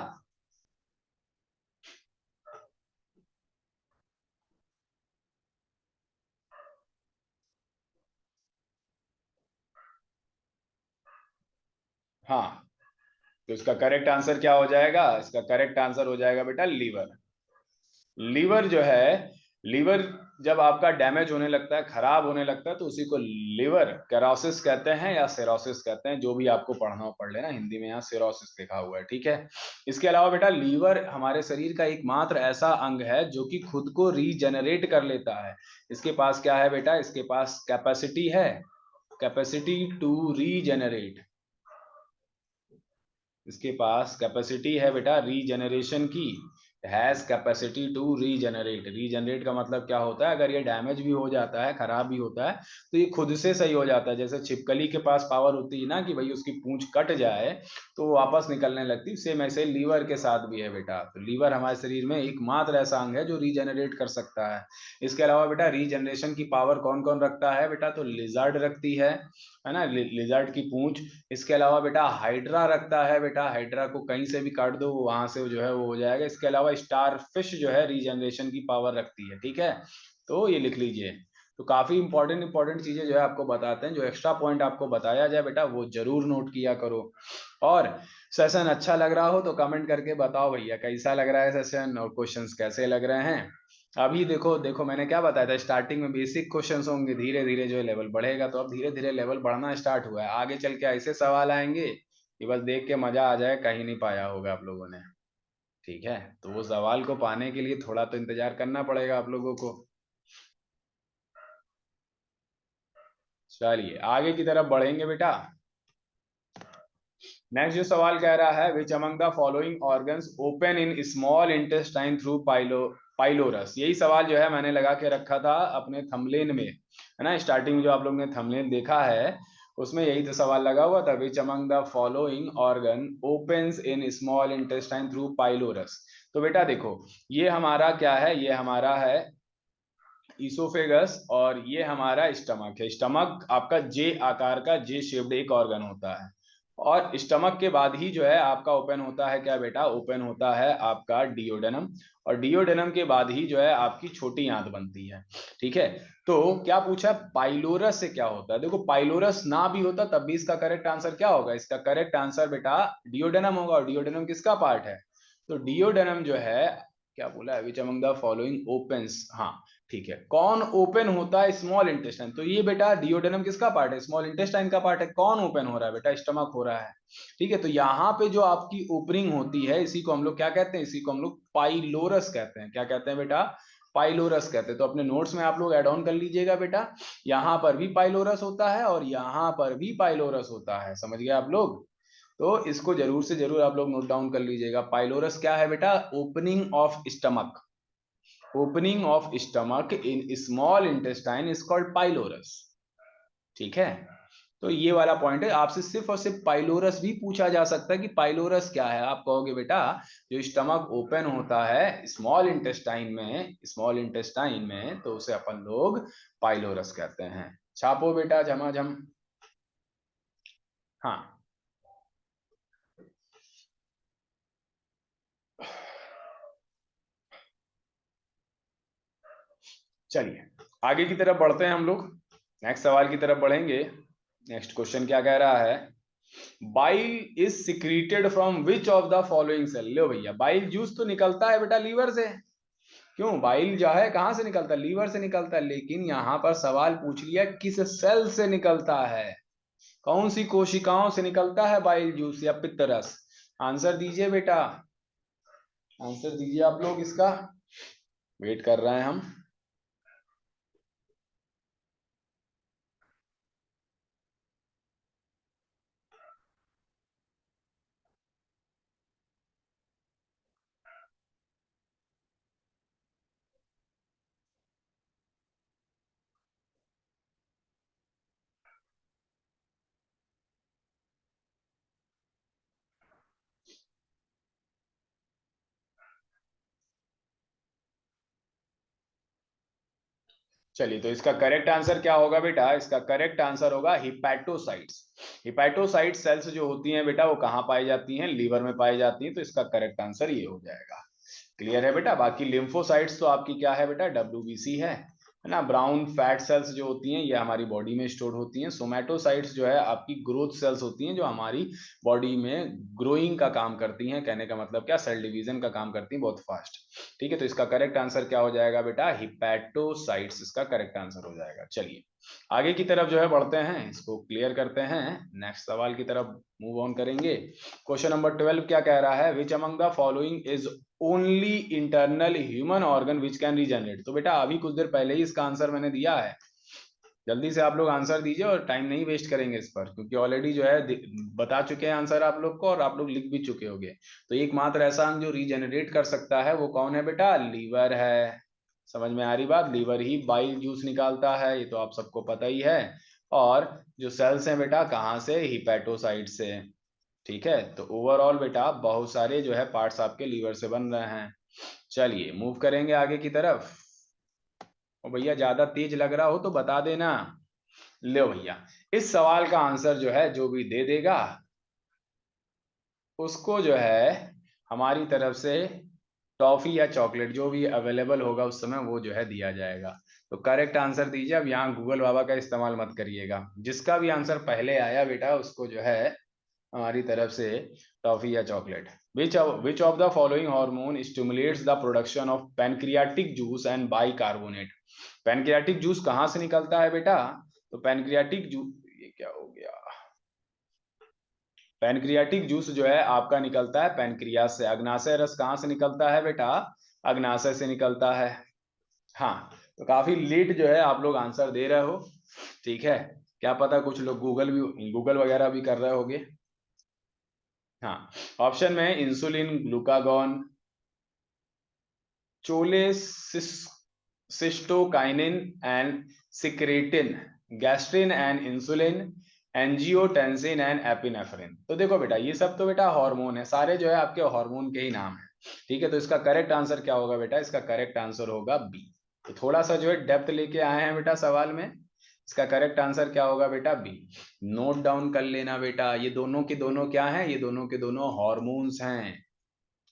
हाँ, तो इसका करेक्ट आंसर क्या हो जाएगा? इसका करेक्ट आंसर हो जाएगा बेटा लीवर। लीवर जो है, लीवर जब आपका डैमेज होने लगता है, खराब होने लगता है, तो उसी को लीवर कैरोसिस कहते हैं या सिरोसिस कहते हैं, जो भी आपको पढ़ना हो पढ़ लेना, हिंदी में यहाँ सिरोसिस लिखा हुआ है, ठीक है। इसके अलावा बेटा लीवर हमारे शरीर का एकमात्र ऐसा अंग है जो कि खुद को रीजनरेट कर लेता है। इसके पास क्या है बेटा? इसके पास कैपेसिटी है, कैपेसिटी टू रीजनरेट। इसके पास कैपेसिटी है बेटा रीजनरेशन की, has capacity to regenerate. Regenerate का मतलब क्या होता है? अगर ये डैमेज भी हो जाता है, खराब भी होता है, तो ये खुद से सही हो जाता है। जैसे छिपकली के पास पावर होती है ना कि भाई उसकी पूंछ कट जाए तो वो वापस निकलने लगती, सेम ऐसे लीवर के साथ भी है बेटा। तो लीवर हमारे शरीर में एकमात्र ऐसा अंग है जो रीजनरेट कर सकता है। इसके अलावा बेटा रीजनरेशन की पावर कौन कौन रखता है बेटा? तो लिजर्ड रखती है ना, लिजर्ड की पूंछ। इसके अलावा बेटा हाइड्रा रखता है बेटा, हाइड्रा को कहीं से भी काट दो वहां से जो है वो हो जाएगा। इसके अलावा स्टार फिश जो है रीजनरेशन की पावर रखती है, ठीक है, तो ये लिख लीजिए। तो काफी इंपॉर्टेंट इंपॉर्टेंट चीजें जो है आपको बताते हैं, जो एक्स्ट्रा पॉइंट आपको बताया जाए बेटा वो जरूर नोट किया करो। और सेशन अच्छा लग रहा हो तो कमेंट करके बताओ भैया कैसा लग रहा है सेशन, और क्वेश्चंस कैसे लग रहे हैं। अभी देखो देखो मैंने क्या बताया था, स्टार्टिंग में बेसिक क्वेश्चंस होंगे, धीरे धीरे जो है लेवल बढ़ेगा। तो अब धीरे धीरे लेवल बढ़ना स्टार्ट हुआ है, आगे चल के ऐसे सवाल आएंगे कि बस देख के मजा आ जाए, कहीं नहीं पाया होगा आप लोगों ने, ठीक है। तो वो सवाल को पाने के लिए थोड़ा तो इंतजार करना पड़ेगा आप लोगों को। चलिए आगे की तरफ बढ़ेंगे बेटा। नेक्स्ट जो सवाल कह रहा है, विच among the following organs open in small intestine through pylorus. यही सवाल जो है मैंने लगा के रखा था अपने थंबनेल में, है ना। स्टार्टिंग में जो आप लोग ने थंबनेल देखा है उसमें यही तो सवाल लगा हुआ था, विच among the following organ opens in small intestine through pylorus. तो बेटा देखो, ये हमारा क्या है? ये हमारा है ईसोफेगस, और ये हमारा स्टमक है। स्टमक आपका जे आकार का, जे शेप्ड एक ऑर्गन होता है। और स्टमक के बाद ही जो है आपका ओपन होता है क्या बेटा? ओपन होता है आपका डिओडेनम, और डिओडेनम के बाद ही जो है आपकी छोटी आंत बनती है, ठीक है। तो क्या पूछा, पाइलोरस से क्या होता है? देखो पाइलोरस ना भी होता तब भी इसका करेक्ट आंसर क्या होगा? इसका करेक्ट आंसर बेटा डिओडेनम होगा। और डिओडेनम किसका पार्ट है? तो डिओडेनम जो है, क्या बोला है, विच अमंग द फॉलोइंग ओपन्स, हाँ ठीक है। कौन ओपन होता है? Small intestine. तो ये बेटा डिओडेनम किसका पार्ट है? स्मॉल इंटेस्टाइन का पार्ट है। कौन ओपन हो रहा है बेटा? स्टमक हो रहा है, ठीक है। तो यहाँ पे जो आपकी ओपनिंग होती है इसी को हम लोग क्या कहते हैं? इसी को हम लोग पाइलोरस कहते हैं। क्या कहते हैं बेटा? पाइलोरस कहते हैं। तो अपने नोट्स में आप लोग एड ऑन कर लीजिएगा बेटा, यहाँ पर भी पाइलोरस होता है और यहाँ पर भी पाइलोरस होता है, समझ गए आप लोग। तो इसको जरूर से जरूर आप लोग नोट डाउन कर लीजिएगा। पाइलोरस क्या है बेटा? Opening of stomach. Opening of stomach in small intestine is called pylorus, ठीक है। तो ये वाला पॉइंट है, आपसे सिर्फ और सिर्फ पाइलोरस भी पूछा जा सकता है कि पाइलोरस क्या है। आप कहोगे बेटा जो स्टमक ओपन होता है स्मॉल इंटेस्टाइन में, स्मॉल इंटेस्टाइन में, तो उसे अपन लोग पाइलोरस कहते हैं। छापो बेटा झमाझम। हाँ चलिए आगे की तरफ बढ़ते हैं हम लोग, नेक्स्ट सवाल की तरफ बढ़ेंगे। नेक्स्ट क्वेश्चन क्या कह रहा है, bile is secreted from which of the following cell. लो भैया, बाइल जूस तो निकलता है बेटा लीवर से। क्यों? बाइल जो है कहां से निकलता है? लीवर से निकलता है। लेकिन यहां पर सवाल पूछ लिया किस सेल से निकलता है, कौन सी कोशिकाओं से निकलता है बाइल जूस या पित्तरस? आंसर दीजिए बेटा, आंसर दीजिए आप लोग इसका, वेट कर रहे हैं हम। चलिए तो इसका करेक्ट आंसर क्या होगा बेटा? इसका करेक्ट आंसर होगा हिपैटोसाइट्स। हिपैटोसाइट सेल्स जो होती हैं बेटा वो कहाँ पाई जाती हैं? लीवर में पाई जाती हैं। तो इसका करेक्ट आंसर ये हो जाएगा। क्लियर है बेटा? बाकी लिम्फोसाइट्स तो आपकी क्या है बेटा? डब्ल्यूबीसी है। है ना। ब्राउन फैट सेल्स जो होती हैं ये हमारी बॉडी में स्टोर होती हैं। सोमैटोसाइट्स जो है आपकी ग्रोथ सेल्स होती हैं, जो हमारी बॉडी में ग्रोइंग का काम करती हैं। कहने का मतलब क्या, सेल डिवीजन का काम करती हैं बहुत फास्ट। ठीक है, तो इसका करेक्ट आंसर क्या हो जाएगा बेटा, हिपैटोसाइट्स इसका करेक्ट आंसर हो जाएगा। चलिए आगे की तरफ जो है बढ़ते हैं, इसको क्लियर करते हैं, नेक्स्ट सवाल की तरफ मूव ऑन करेंगे। क्वेश्चन नंबर 12 क्या कह रहा है, विच among the following is only internal human organ which can regenerate. तो बेटा अभी कुछ देर पहले ही इसका आंसर मैंने दिया है, जल्दी से आप लोग आंसर दीजिए और टाइम नहीं वेस्ट करेंगे इस पर, क्योंकि ऑलरेडी जो है बता चुके हैं आंसर आप लोग को और आप लोग लिख भी चुके होंगे। तो एकमात्र ऐसा अंग जो रीजनरेट कर सकता है वो कौन है बेटा, लीवर है। समझ में आ रही बात, लीवर ही बाइल जूस निकालता है, ये तो आप सबको पता ही है। और जो सेल्स हैं बेटा कहाँ से, हिपैटोसाइट से। ठीक है, तो ओवरऑल बेटा बहुत सारे जो है पार्ट्स आपके लीवर से बन रहे हैं। चलिए मूव करेंगे आगे की तरफ। और भैया ज्यादा तेज लग रहा हो तो बता देना। लो भैया, इस सवाल का आंसर जो है जो भी दे देगा उसको जो है हमारी तरफ से टॉफी या चॉकलेट जो भी अवेलेबल होगा उस समय वो जो है दिया जाएगा। तो करेक्ट आंसर दीजिए। अब यहाँ गूगल बाबा का इस्तेमाल मत करिएगा, जिसका भी आंसर पहले आया बेटा उसको जो है हमारी तरफ से टॉफी या chocolate. Which of the following hormone stimulates the production of pancreatic juice and bicarbonate. Pancreatic juice कहाँ से निकलता है बेटा, तो पैनक्रियाटिक जूस, ये क्या हो गया, पैनक्रियाटिक जूस जो है आपका निकलता है पैनक्रियास से। अग्नाशय रस कहाँ से निकलता है बेटा, अग्नाशय से निकलता है। हाँ, तो काफी लेट जो है आप लोग आंसर दे रहे हो। ठीक है, क्या पता कुछ लोग गूगल वगैरह भी कर रहे होंगे। हाँ, ऑप्शन में insulin, glucagon, cholecystokinin and secretin, gastrin and insulin, angiotensin and epinephrine. तो देखो बेटा ये सब तो बेटा हार्मोन है, सारे जो है आपके हार्मोन के ही नाम है। ठीक है, तो इसका करेक्ट आंसर क्या होगा बेटा, इसका करेक्ट आंसर होगा बी। तो थोड़ा सा जो है डेप्थ लेके आए हैं बेटा सवाल में। इसका करेक्ट आंसर क्या होगा बेटा, बी। नोट डाउन कर लेना बेटा, ये दोनों के दोनों क्या हैं, ये दोनों के दोनों हॉर्मोन्स हैं।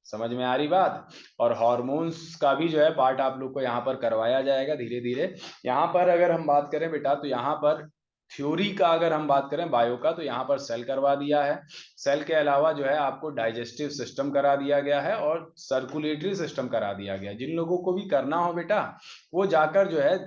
समझ में आ रही बात। और हॉर्मोन्स का भी जो है पार्ट आप लोग को यहाँ पर करवाया जाएगा धीरे धीरे। यहाँ पर अगर हम बात करें बेटा तो यहाँ पर थ्योरी का अगर हम बात करें बायो का, तो यहाँ पर सेल करवा दिया है। सेल के अलावा जो है आपको डाइजेस्टिव सिस्टम करा दिया गया है और सर्कुलेटरी सिस्टम करा दिया गया है। जिन लोगों को भी करना हो बेटा वो जाकर जो है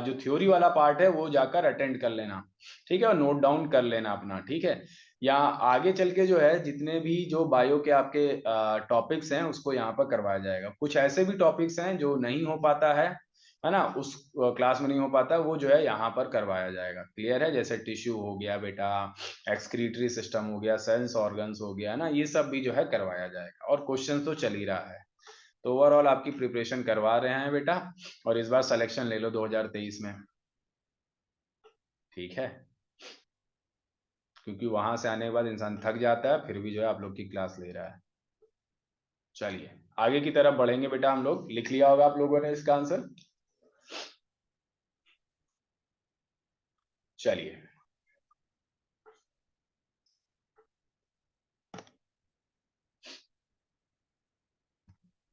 जो थ्योरी वाला पार्ट है वो जाकर अटेंड कर लेना। ठीक है, और नोट डाउन कर लेना अपना। ठीक है, यहाँ आगे चल के जो है जितने भी जो बायो के आपके टॉपिक्स हैं उसको यहाँ पर करवाया जाएगा। कुछ ऐसे भी टॉपिक्स हैं जो नहीं हो पाता है ना, उस क्लास में नहीं हो पाता, वो जो है यहाँ पर करवाया जाएगा। क्लियर है, जैसे टिश्यू हो गया बेटा, एक्सक्रीटरी सिस्टम हो गया, सेंस ऑर्गन्स हो गया ना, ये सब भी जो है करवाया जाएगा। और क्वेश्चन तो चल ही रहा है, तो ओवरऑल आपकी प्रिपरेशन करवा रहे हैं बेटा। और इस बार सिलेक्शन ले लो 2023 में। ठीक है, क्योंकि वहां से आने के बाद इंसान थक जाता है, फिर भी जो है आप लोग की क्लास ले रहा है। चलिए आगे की तरफ बढ़ेंगे बेटा हम लोग। लिख लिया होगा आप लोगों ने इसका आंसर। चलिए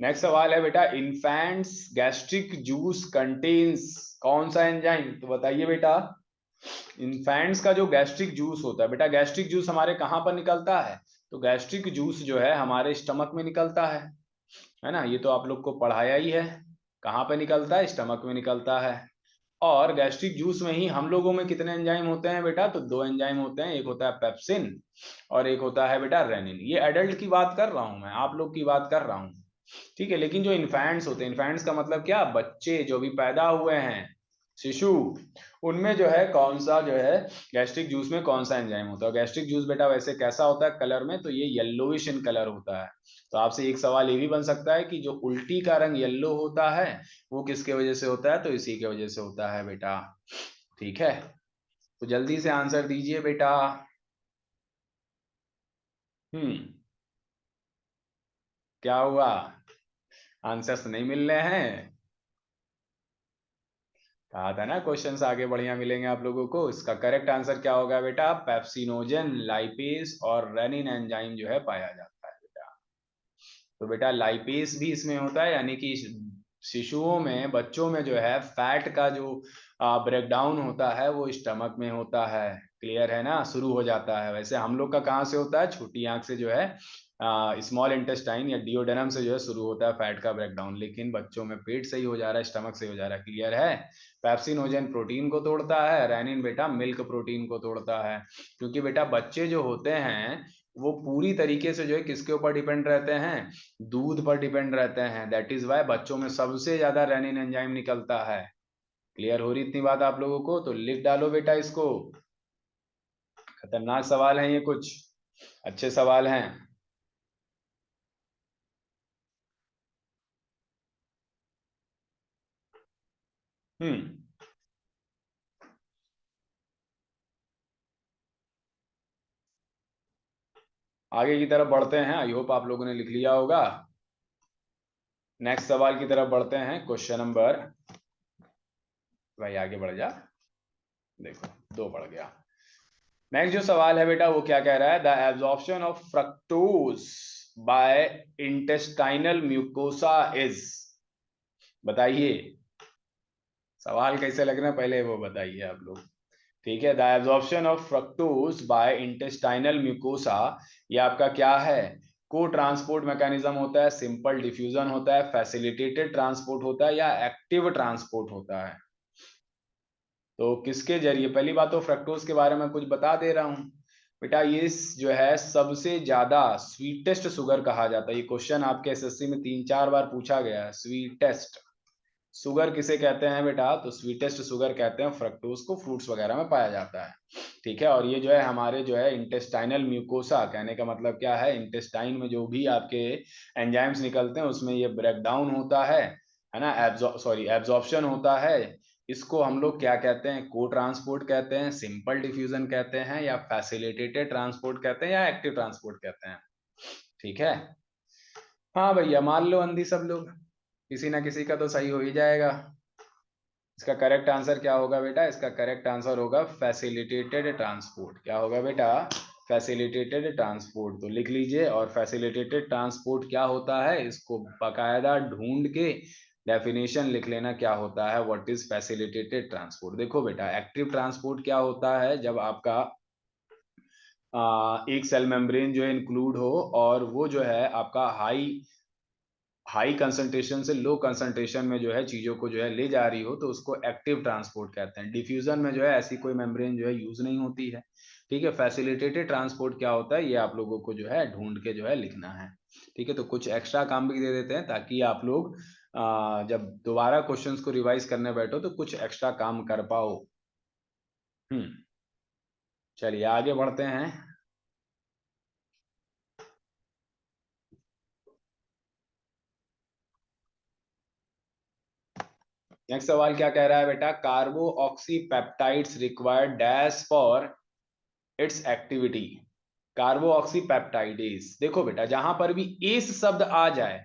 नेक्स्ट सवाल है बेटा, इन्फेंट्स गैस्ट्रिक जूस कंटेन्स कौन सा एंजाइम। तो बताइए बेटा, इन्फेंट्स का जो गैस्ट्रिक जूस होता है बेटा, गैस्ट्रिक जूस हमारे कहाँ पर निकलता है, तो गैस्ट्रिक जूस जो है हमारे स्टमक में निकलता है ना। ये तो आप लोग को पढ़ाया ही है, कहाँ पे निकलता है, स्टमक में निकलता है। और गैस्ट्रिक जूस में ही हम लोगों में कितने एंजाइम होते हैं बेटा, तो दो एंजाइम होते हैं, एक होता है पेप्सिन और एक होता है बेटा रेनिन। ये एडल्ट की बात कर रहा हूं मैं, आप लोग की बात कर रहा हूं। ठीक है, लेकिन जो इन्फेंट्स होते हैं, इन्फेंट्स का मतलब क्या, बच्चे जो भी पैदा हुए हैं, शिशु, उनमें जो है कौन सा जो है गैस्ट्रिक जूस में कौन सा एंजाइम होता है। गैस्ट्रिक जूस बेटा वैसे कैसा होता है कलर में, तो ये येलोइश इन कलर होता है। तो आपसे एक सवाल ये भी बन सकता है कि जो उल्टी का रंग येलो होता है वो किसके वजह से होता है, तो इसी के वजह से होता है बेटा। ठीक है, तो जल्दी से आंसर दीजिए बेटा। हम्म, क्या हुआ, आंसर्स नहीं मिल रहे हैं। कहा था ना क्वेश्चंस आगे बढ़िया मिलेंगे आप लोगों को। इसका करेक्ट आंसर क्या होगा बेटा, पेप्सिनोजन, लाइपेज और रेनिन एंजाइम जो है पाया जाता है बेटा। तो बेटा लाइपेज भी इसमें होता है, यानी कि शिशुओं में, बच्चों में जो है फैट का जो ब्रेकडाउन होता है वो स्टमक में होता है। क्लियर है ना, शुरू हो जाता है। वैसे हम लोग का कहाँ से होता है, छोटी आंख से जो है स्मॉल इंटेस्टाइन या डिओडेनम से जो है शुरू होता है फैट का ब्रेकडाउन, लेकिन बच्चों में पेट से ही हो जा रहा है, स्टमक से हो जा रहा है। क्लियर है। पेप्सिनोजेन प्रोटीन को तोड़ता है, रेनिन बेटा मिल्क प्रोटीन को तोड़ता है। क्योंकि बेटा बच्चे जो होते हैं वो पूरी तरीके से जो है किसके ऊपर डिपेंड रहते हैं, दूध पर डिपेंड रहते हैं। दैट इज वाई बच्चों में सबसे ज्यादा रेनिन एंजाइम निकलता है। क्लियर हो रही इतनी बात आप लोगों को, तो लिख डालो बेटा इसको। खतरनाक सवाल है ये, कुछ अच्छे सवाल हैं। हम्म। आगे की तरफ बढ़ते हैं, आई होप आप लोगों ने लिख लिया होगा। नेक्स्ट सवाल की तरफ बढ़ते हैं, क्वेश्चन नंबर, भाई आगे बढ़ जा, देखो दो बढ़ गया। नेक्स्ट जो सवाल है बेटा वो क्या कह रहा है, the absorption of fructose by intestinal mucosa is, बताइए। सवाल कैसे लग रहा है पहले वो बताइए आप लोग। ठीक है, the absorption of fructose by intestinal mucosa, ये आपका क्या है, को ट्रांसपोर्ट मैकेनिज्म होता है, सिंपल डिफ्यूजन होता है, फैसिलिटेटेड ट्रांसपोर्ट होता है, या एक्टिव ट्रांसपोर्ट होता है। तो किसके जरिए, पहली बात तो फ्रक्टोज के बारे में कुछ बता दे रहा हूं बेटा, ये जो है सबसे ज्यादा स्वीटेस्ट शुगर कहा जाता है। ये क्वेश्चन आपके एसएससी में 3-4 बार पूछा गया है, स्वीटेस्ट शुगर किसे कहते हैं बेटा, तो स्वीटेस्ट शुगर कहते हैं फ्रक्टोज को, फ्रूट्स वगैरह में पाया जाता है। ठीक है, और ये जो है हमारे जो है इंटेस्टाइनल म्यूकोसा, कहने का मतलब क्या है, इंटेस्टाइन में जो भी आपके एंजाइम्स निकलते हैं उसमें ये ब्रेक डाउन होता है ना, सॉरी एब्जॉर्प्शन होता है। इसको हम लोग क्या कहते हैं, को ट्रांसपोर्ट कहते हैं, सिंपल डिफ्यूजन कहते हैं, या फैसिलिटेटेड ट्रांसपोर्ट कहते हैं, या एक्टिव ट्रांसपोर्ट कहते हैं। ठीक है। हाँ भैया मान लो अंधी सब लोग, किसी ना किसी का तो सही हो ही जाएगा। इसका करेक्ट आंसर क्या होगा बेटा, इसका करेक्ट आंसर होगा फैसिलिटेटेड ट्रांसपोर्ट। क्या होगा बेटा, फैसिलिटेटेड ट्रांसपोर्ट। तो लिख लीजिए, और फैसिलिटेटेड ट्रांसपोर्ट क्या होता है, इसको बकायदा ढूंढ के डेफिनेशन लिख लेना, क्या होता है, व्हाट इज फैसिलिटेटेड ट्रांसपोर्ट। देखो बेटा एक्टिव ट्रांसपोर्ट क्या होता है, जब आपका एक सेल मेम्ब्रेन जो है इंक्लूड हो, और वो जो है आपका हाई हाई कंसंट्रेशन से लो कंसंट्रेशन में जो है चीजों को जो है ले जा रही हो, तो उसको एक्टिव ट्रांसपोर्ट कहते हैं। डिफ्यूजन में जो है ऐसी कोई मेम्ब्रेन जो है यूज नहीं होती है। ठीक है, फैसिलिटेटेड ट्रांसपोर्ट क्या होता है, ये आप लोगों को जो है ढूंढ के जो है लिखना है। ठीक है, तो कुछ एक्स्ट्रा काम भी दे देते हैं ताकि आप लोग जब दोबारा क्वेश्चंस को रिवाइज करने बैठो तो कुछ एक्स्ट्रा काम कर पाओ। हम्म। चलिए आगे बढ़ते हैं। नेक्स्ट सवाल क्या कह रहा है बेटा, carboxypeptidase required dash for its activity. Carboxypeptidase, देखो बेटा जहां पर भी एस शब्द आ जाए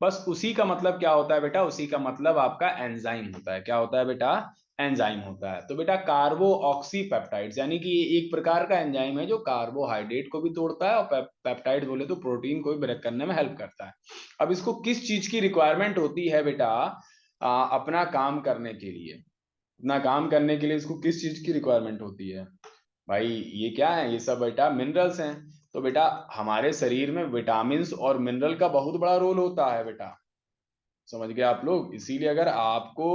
बस उसी का मतलब क्या होता है बेटा, उसी का मतलब आपका एंजाइम होता है। क्या होता है बेटा, एंजाइम होता है। तो बेटा कार्बो ऑक्सी पेप्टाइड्स यानी कि ये एक प्रकार का एंजाइम है जो कार्बोहाइड्रेट को भी तोड़ता है, और पेप्टाइड बोले तो प्रोटीन को भी ब्रेक करने में हेल्प करता है। अब इसको किस चीज की रिक्वायरमेंट होती है बेटा, अपना काम करने के लिए, अपना काम करने के लिए इसको किस चीज की रिक्वायरमेंट होती है भाई, ये क्या है, ये सब बेटा मिनरल्स हैं। तो बेटा हमारे शरीर में विटामिन और मिनरल का बहुत बड़ा रोल होता है बेटा, समझ गए आप लोग। इसीलिए अगर आपको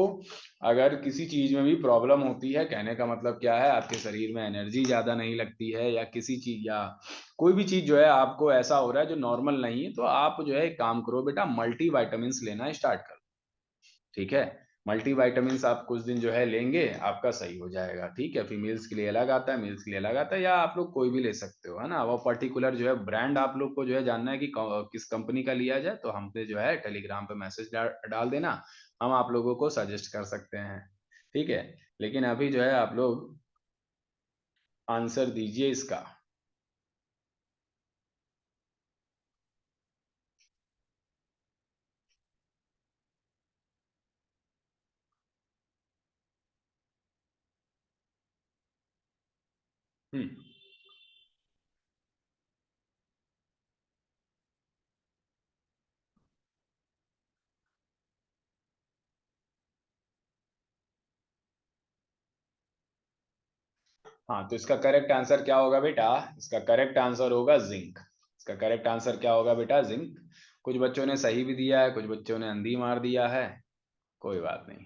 अगर किसी चीज में भी प्रॉब्लम होती है, कहने का मतलब क्या है, आपके शरीर में एनर्जी ज्यादा नहीं लगती है, या किसी चीज या कोई भी चीज जो है आपको ऐसा हो रहा है जो नॉर्मल नहीं है, तो आप जो है एक काम करो बेटा, मल्टी वाइटामिन लेना स्टार्ट करो। ठीक है, मल्टी वाइटामिन आप कुछ दिन जो है लेंगे, आपका सही हो जाएगा। ठीक है, फीमेल्स के लिए अलग आता है, मेल्स के लिए अलग आता है, या आप लोग कोई भी ले सकते हो, है ना। वो पर्टिकुलर जो है ब्रांड आप लोग को जो है जानना है कि किस कंपनी का लिया जाए, तो हमसे जो है टेलीग्राम पे मैसेज डाल देना, हम आप लोगों को सजेस्ट कर सकते हैं। ठीक है, लेकिन अभी जो है आप लोग आंसर दीजिए इसका। हम्म। हाँ, तो इसका करेक्ट आंसर क्या होगा बेटा? इसका करेक्ट आंसर होगा जिंक। इसका करेक्ट आंसर क्या होगा बेटा? जिंक। कुछ बच्चों ने सही भी दिया है, कुछ बच्चों ने अंधी मार दिया है, कोई बात नहीं।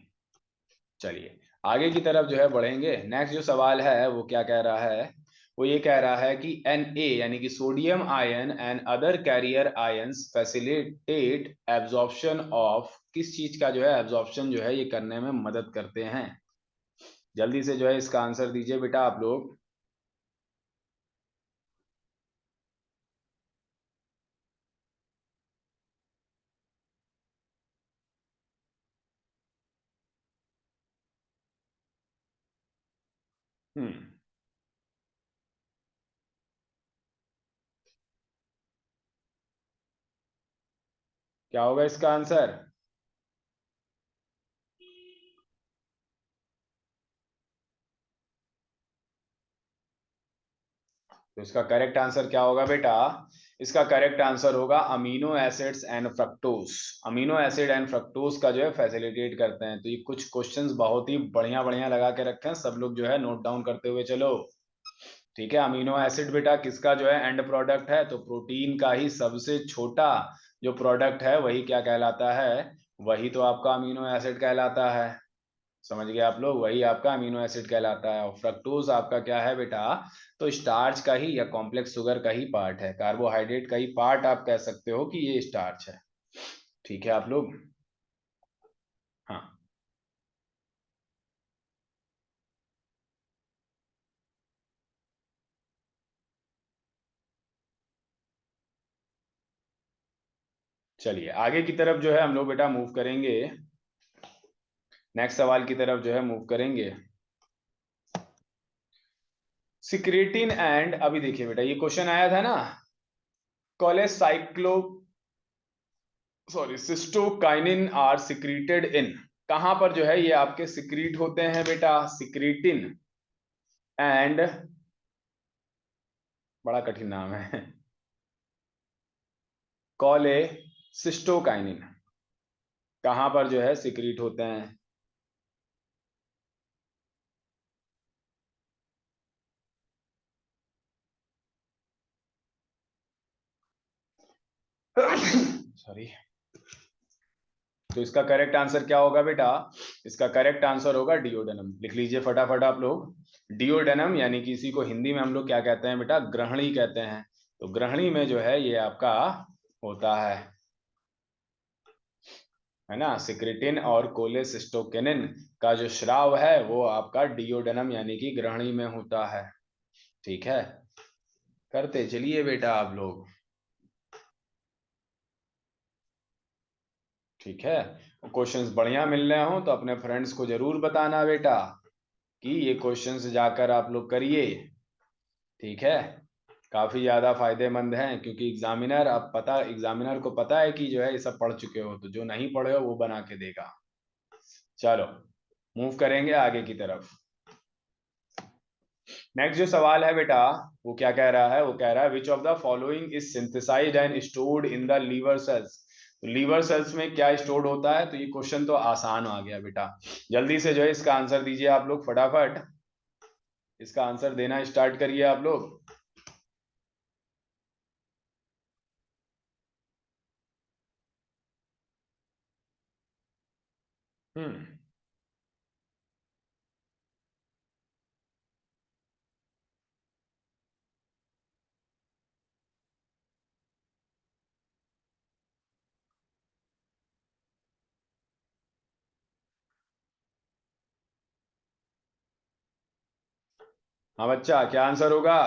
चलिए आगे की तरफ जो है बढ़ेंगे। नेक्स्ट जो सवाल है वो क्या कह रहा है? वो ये कह रहा है कि Na यानी कि sodium ion and other carrier ions facilitate absorption of, किस चीज का जो है एब्जॉर्प्शन जो है ये करने में मदद करते हैं? जल्दी से जो है इसका आंसर दीजिए बेटा आप लोग। हम्म। क्या होगा इसका आंसर? तो इसका करेक्ट आंसर क्या होगा बेटा? इसका करेक्ट आंसर होगा amino acids and fructose. Amino acid and fructose का जो है फैसिलिटेट करते हैं। तो ये कुछ क्वेश्चंस बहुत ही बढ़िया बढ़िया लगा के रखे हैं, सब लोग जो है नोट डाउन करते हुए चलो। ठीक है, अमीनो एसिड बेटा किसका जो है एंड प्रोडक्ट है? तो प्रोटीन का ही सबसे छोटा जो प्रोडक्ट है वही क्या कहलाता है? वही तो आपका अमीनो एसिड कहलाता है। समझ गए आप लोग? वही आपका अमीनो एसिड कहलाता है। और फ्रक्टोज आपका क्या है बेटा? तो स्टार्च का ही या कॉम्प्लेक्स शुगर का ही पार्ट है, कार्बोहाइड्रेट का ही पार्ट आप कह सकते हो कि ये स्टार्च है। ठीक है आप लोग? हाँ। चलिए आगे की तरफ जो है हम लोग बेटा मूव करेंगे। नेक्स्ट सवाल की तरफ जो है मूव करेंगे। सिक्रेटिन एंड, अभी देखिए बेटा ये क्वेश्चन आया था ना, कोलेसाइक्लो सॉरी सिस्टोकाइनिन आर सिक्रीटेड इन, कहां पर जो है ये आपके सिक्रीट होते हैं बेटा? सिक्रीटिन एंड, बड़ा कठिन नाम है, कोलेसिस्टोकाइनिन कहां पर जो है सिक्रीट होते हैं? सॉरी। तो इसका करेक्ट आंसर क्या होगा बेटा? इसका करेक्ट आंसर होगा डिओडेनम। लिख लीजिए फटाफट आप लोग। डिओडेनम यानी कि इसी को हिंदी में हम लोग क्या कहते हैं बेटा? ग्रहणी कहते हैं। तो ग्रहणी में जो है ये आपका होता है ना, सिक्रेटिन और कोलेसिस्टोकिनिन का जो स्राव है वो आपका डिओडेनम यानी कि ग्रहणी में होता है। ठीक है, करते चलिए बेटा आप लोग। ठीक है, क्वेश्चंस बढ़िया मिल रहे हो तो अपने फ्रेंड्स को जरूर बताना बेटा कि ये क्वेश्चंस जाकर आप लोग करिए। ठीक है, काफी ज्यादा फायदेमंद हैं, क्योंकि एग्जामिनर, आप पता एग्जामिनर को पता है कि जो है ये सब पढ़ चुके हो, तो जो नहीं पढ़े हो वो बना के देगा। चलो मूव करेंगे आगे की तरफ। नेक्स्ट जो सवाल है बेटा वो क्या कह रहा है? वो कह रहा है which of the following is synthesised and stored in the liver cells. तो लीवर सेल्स में क्या स्टोर्ड होता है? तो ये क्वेश्चन तो आसान आ गया बेटा। जल्दी से जो है इसका आंसर दीजिए आप लोग फटाफट। इसका आंसर देना स्टार्ट करिए आप लोग। हम्म। हाँ बच्चा, क्या आंसर होगा?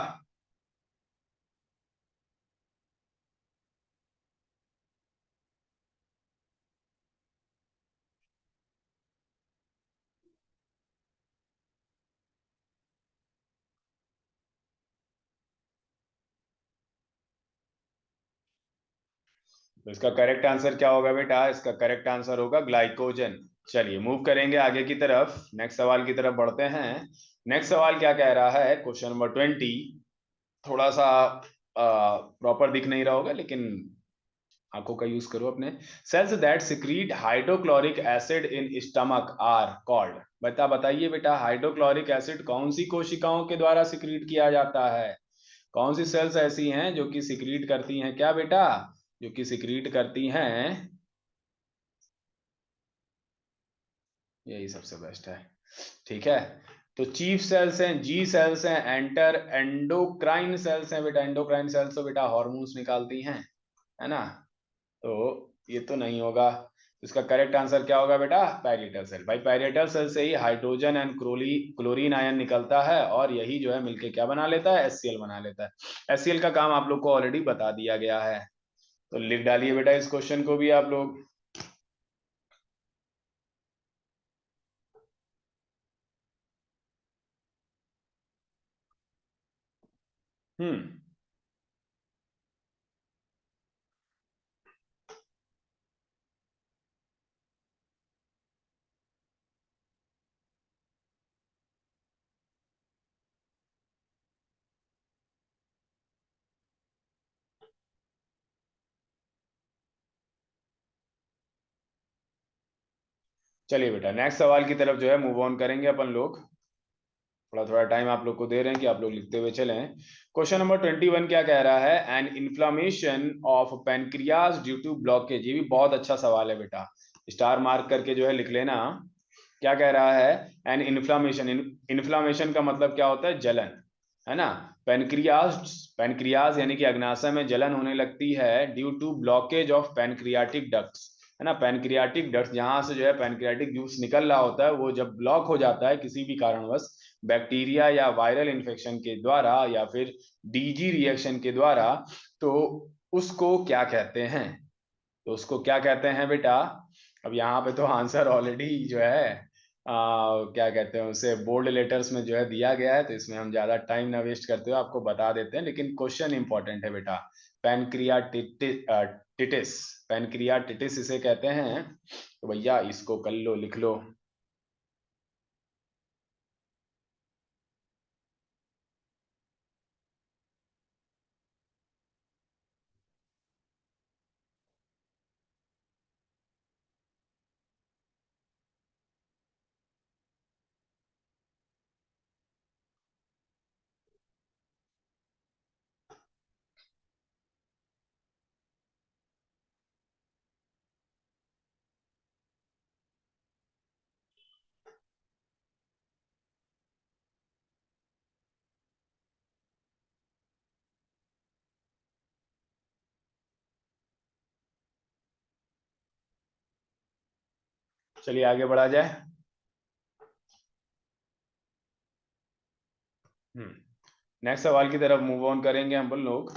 तो इसका करेक्ट आंसर क्या होगा बेटा? इसका करेक्ट आंसर होगा ग्लाइकोजन। चलिए मूव करेंगे आगे की तरफ, नेक्स्ट सवाल की तरफ बढ़ते हैं। नेक्स्ट सवाल क्या कह रहा है? Question number 20। थोड़ा सा प्रॉपर दिख नहीं रहा होगा, लेकिन आंखों का यूज करो अपने। Cells that secrete hydrochloric acid in stomach are called. बताइए बेटा, हाइड्रोक्लोरिक एसिड कौन सी कोशिकाओं के द्वारा सिक्रीट किया जाता है? कौन सी सेल्स ऐसी हैं जो कि सिक्रीट करती हैं क्या बेटा? जो कि सिक्रीट करती हैं, यही सबसे बेस्ट है। ठीक है, तो चीफ सेल्स हैं, जी सेल्स हैं, एंटर एंडोक्राइन सेल्स हैं बेटा। एंडोक्राइन सेल्स तो बेटा हार्मोन्स निकालती हैं, है ना? तो ये तो नहीं होगा। इसका करेक्ट आंसर क्या होगा बेटा? Parietal cell. भाई पैरिएटल सेल से ही हाइड्रोजन एंड क्लोरीन आयन निकलता है और यही जो है मिलके क्या बना लेता है? HCl बना लेता है। HCl का काम आप लोग को ऑलरेडी बता दिया गया है, तो लिख डालिए बेटा इस क्वेश्चन को भी आप लोग। हम्म, चलिए बेटा नेक्स्ट सवाल की तरफ जो है मूव ऑन करेंगे अपन लोग। थोड़ा थोड़ा टाइम आप लोग को दे रहे हैं कि आप लोग लिखते हुए चलें। क्वेश्चन नंबर 21 क्या कह रहा है? An inflammation of pancreas due to blockage. ये भी बहुत अच्छा सवाल है बेटा, स्टार मार्क करके जो है लिख लेना। क्या कह रहा है? एन इन्फ्लामेशन, इन्फ्लामेशन का मतलब क्या होता है? जलन, है ना? पेनक्रियाज, पेनक्रियाज यानी कि अग्नाशय में जलन होने लगती है due to blockage of pancreatic ducts, है ना? पेनक्रियाटिक डक्ट्स जहां से जो है पेनक्रियाटिक जूस निकल रहा होता है, वो जब ब्लॉक हो जाता है किसी भी कारणवश, बैक्टीरिया या वायरल इन्फेक्शन के द्वारा या फिर डीजी रिएक्शन के द्वारा, तो उसको क्या कहते हैं? तो उसको क्या कहते हैं बेटा? अब यहाँ पे तो आंसर ऑलरेडी जो है क्या कहते हैं उसे, बोल्ड लेटर्स में जो है दिया गया है, तो इसमें हम ज्यादा टाइम ना वेस्ट करते हुए आपको बता देते हैं, लेकिन क्वेश्चन इंपॉर्टेंट है बेटा। पैनक्रियाटिटिस, पैनक्रियाटिटिस इसे कहते हैं। तो भैया इसको कर लो, लिख लो। चलिए आगे बढ़ा जाए। नेक्स्ट सवाल की तरफ मूव ऑन करेंगे हम लोग।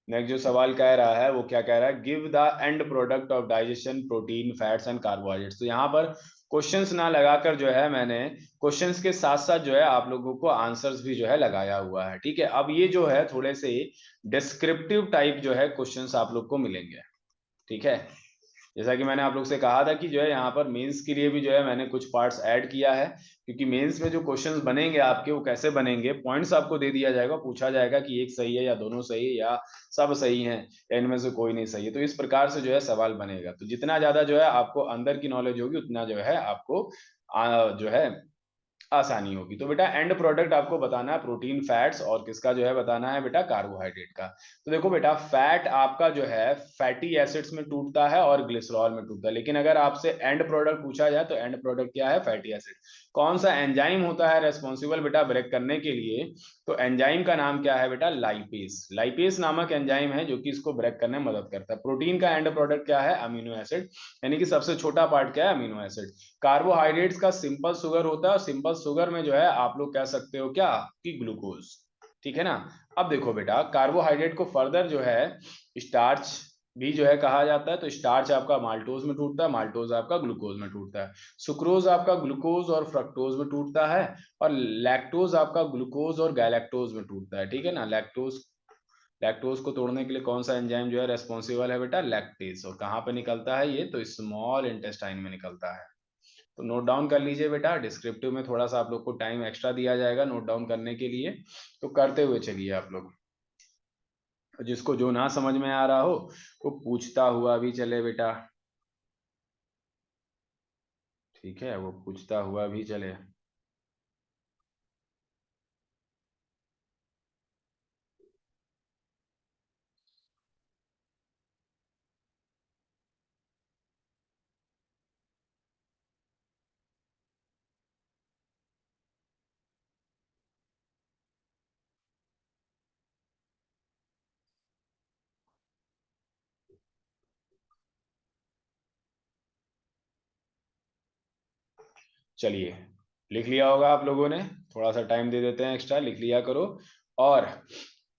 नेक्स्ट जो सवाल कह रहा है वो क्या कह रहा है? Give the end product of digestion protein fats and carbohydrates. तो यहाँ पर क्वेश्चंस ना लगाकर जो है मैंने क्वेश्चंस के साथ साथ जो है आप लोगों को आंसर्स भी जो है लगाया हुआ है। ठीक है, अब ये जो है थोड़े से डिस्क्रिप्टिव टाइप जो है क्वेश्चंस आप लोग को मिलेंगे। ठीक है, जैसा कि मैंने आप लोग से कहा था कि जो है यहाँ पर मेंस के लिए भी जो है मैंने कुछ पार्ट्स ऐड किया है, क्योंकि मेंस में जो क्वेश्चंस बनेंगे आपके वो कैसे बनेंगे, पॉइंट्स आपको दे दिया जाएगा, पूछा जाएगा कि एक सही है या दोनों सही है या सब सही है या इनमें से कोई नहीं सही है। तो इस प्रकार से जो है सवाल बनेगा, तो जितना ज्यादा जो है आपको अंदर की नॉलेज होगी उतना जो है आपको जो है आसानी होगी। तो बेटा एंड प्रोडक्ट आपको बताना है प्रोटीन फैट्स, और किसका जो है बताना है बेटा? कार्बोहाइड्रेट का। तो देखो बेटा फैट आपका जो है फैटी एसिड्स में टूटता है और ग्लिसरॉल में टूटता है, लेकिन अगर आपसे एंड प्रोडक्ट पूछा जाए तो एंड प्रोडक्ट क्या है? Fatty acid. कौन सा एंजाइम होता है रेस्पॉन्सिबल बेटा ब्रेक करने के लिए? तो एंजाइम का नाम क्या है बेटा? लाइपेस। लाइपेस नामक एंजाइम है जो कि इसको ब्रेक करने में मदद करता है। प्रोटीन का एंड प्रोडक्ट क्या है? अमीनो एसिड, यानी कि सबसे छोटा पार्ट क्या है? Amino acid. कार्बोहाइड्रेट्स का सिंपल शुगर होता है, और सिंपल शुगर में जो है आप लोग कह सकते हो क्या? कि ग्लूकोज। ठीक है ना? अब देखो बेटा कार्बोहाइड्रेट को फर्दर जो है स्टार्च भी जो है कहा जाता है, तो स्टार्च आपका माल्टोज में टूटता है, माल्टोज आपका ग्लूकोज में टूटता है, सुक्रोज आपका ग्लूकोज और फ्रक्टोज में टूटता है, और लैक्टोज आपका ग्लूकोज और गैलेक्टोज में टूटता है। ठीक है ना? लैक्टोज, लैक्टोज को तोड़ने के लिए कौन सा एंजाइम जो है रेस्पॉन्सिबल है बेटा? लैक्टेज। और कहाँ पे निकलता है ये? तो स्मॉल इंटेस्टाइन में निकलता है। तो नोट डाउन कर लीजिए बेटा, डिस्क्रिप्टिव में थोड़ा सा आप लोग को टाइम एक्स्ट्रा दिया जाएगा नोट डाउन करने के लिए, तो करते हुए चलिए आप लोग। जिसको जो ना समझ में आ रहा हो वो पूछता हुआ भी चले बेटा, ठीक है, वो पूछता हुआ भी चले। चलिए, लिख लिया होगा आप लोगों ने, थोड़ा सा टाइम दे देते हैं एक्स्ट्रा, लिख लिया करो। और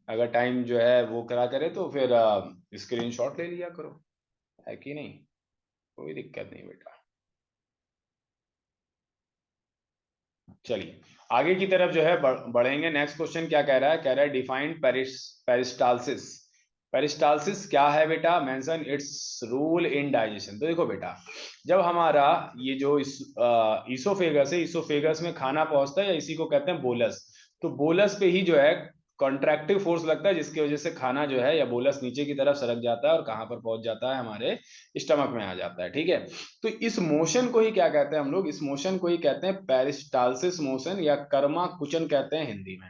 अगर टाइम जो है वो करा करे तो फिर स्क्रीनशॉट ले लिया करो, है कि नहीं, कोई दिक्कत नहीं बेटा। चलिए आगे की तरफ जो है बढ़ेंगे। नेक्स्ट क्वेश्चन क्या कह रहा है, कह रहा है डिफाइंड पेरिस्टालसिस। पेरिस्टालसिस क्या है बेटा, mention its role in digestion. तो देखो बेटा, जब हमारा ये जो ईसोफेगस है, ईसोफेगस में खाना पहुंचता है, या इसी को कहते हैं बोलस। तो बोलस पे ही जो है कॉन्ट्रैक्टिव फोर्स लगता है, जिसकी वजह से खाना जो है या बोलस नीचे की तरफ सरक जाता है और कहां पर पहुंच जाता है, हमारे स्टमक में आ जाता है, ठीक है। तो इस मोशन को ही क्या कहते हैं हम लोग, इस मोशन को ही कहते हैं पेरिस्टालसिस मोशन, या कर्मा कुचन कहते हैं हिंदी में,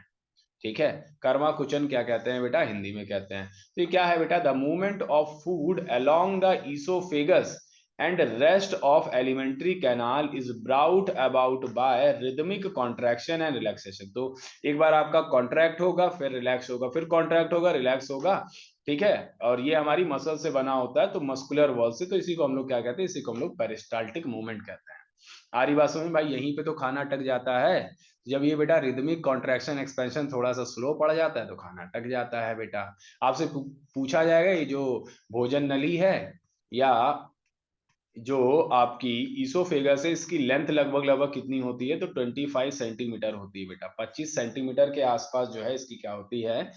ठीक है। कर्मा कुचन क्या कहते हैं बेटा, हिंदी में कहते हैं। तो ये क्या है बेटा, the movement of food along the oesophagus and rest of alimentary canal is brought about by rhythmic contraction and relaxation. तो एक बार आपका कॉन्ट्रैक्ट होगा, फिर रिलैक्स होगा, फिर कॉन्ट्रैक्ट होगा, रिलैक्स होगा, ठीक है। और ये हमारी मसल से बना होता है, तो मस्कुलर वॉल से। तो इसी को हम लोग क्या कहते हैं, इसी को हम लोग पेरिस्टाल्टिक मूवमेंट कहते हैं। आ रही बात समझ में भाई, यहीं पे तो खाना अटक जाता है। जब ये बेटा रिदमिक कॉन्ट्रैक्शन एक्सपेंशन थोड़ा सा स्लो पड़ जाता है तो खाना अटक जाता है बेटा। आपसे पूछा जाएगा ये जो भोजन नली है, या जो आपकी ईसोफेगस है, इसकी लेंथ लगभग लगभग कितनी होती है, तो 25 सेंटीमीटर होती है बेटा। 25 सेंटीमीटर के आसपास जो है इसकी क्या होती है,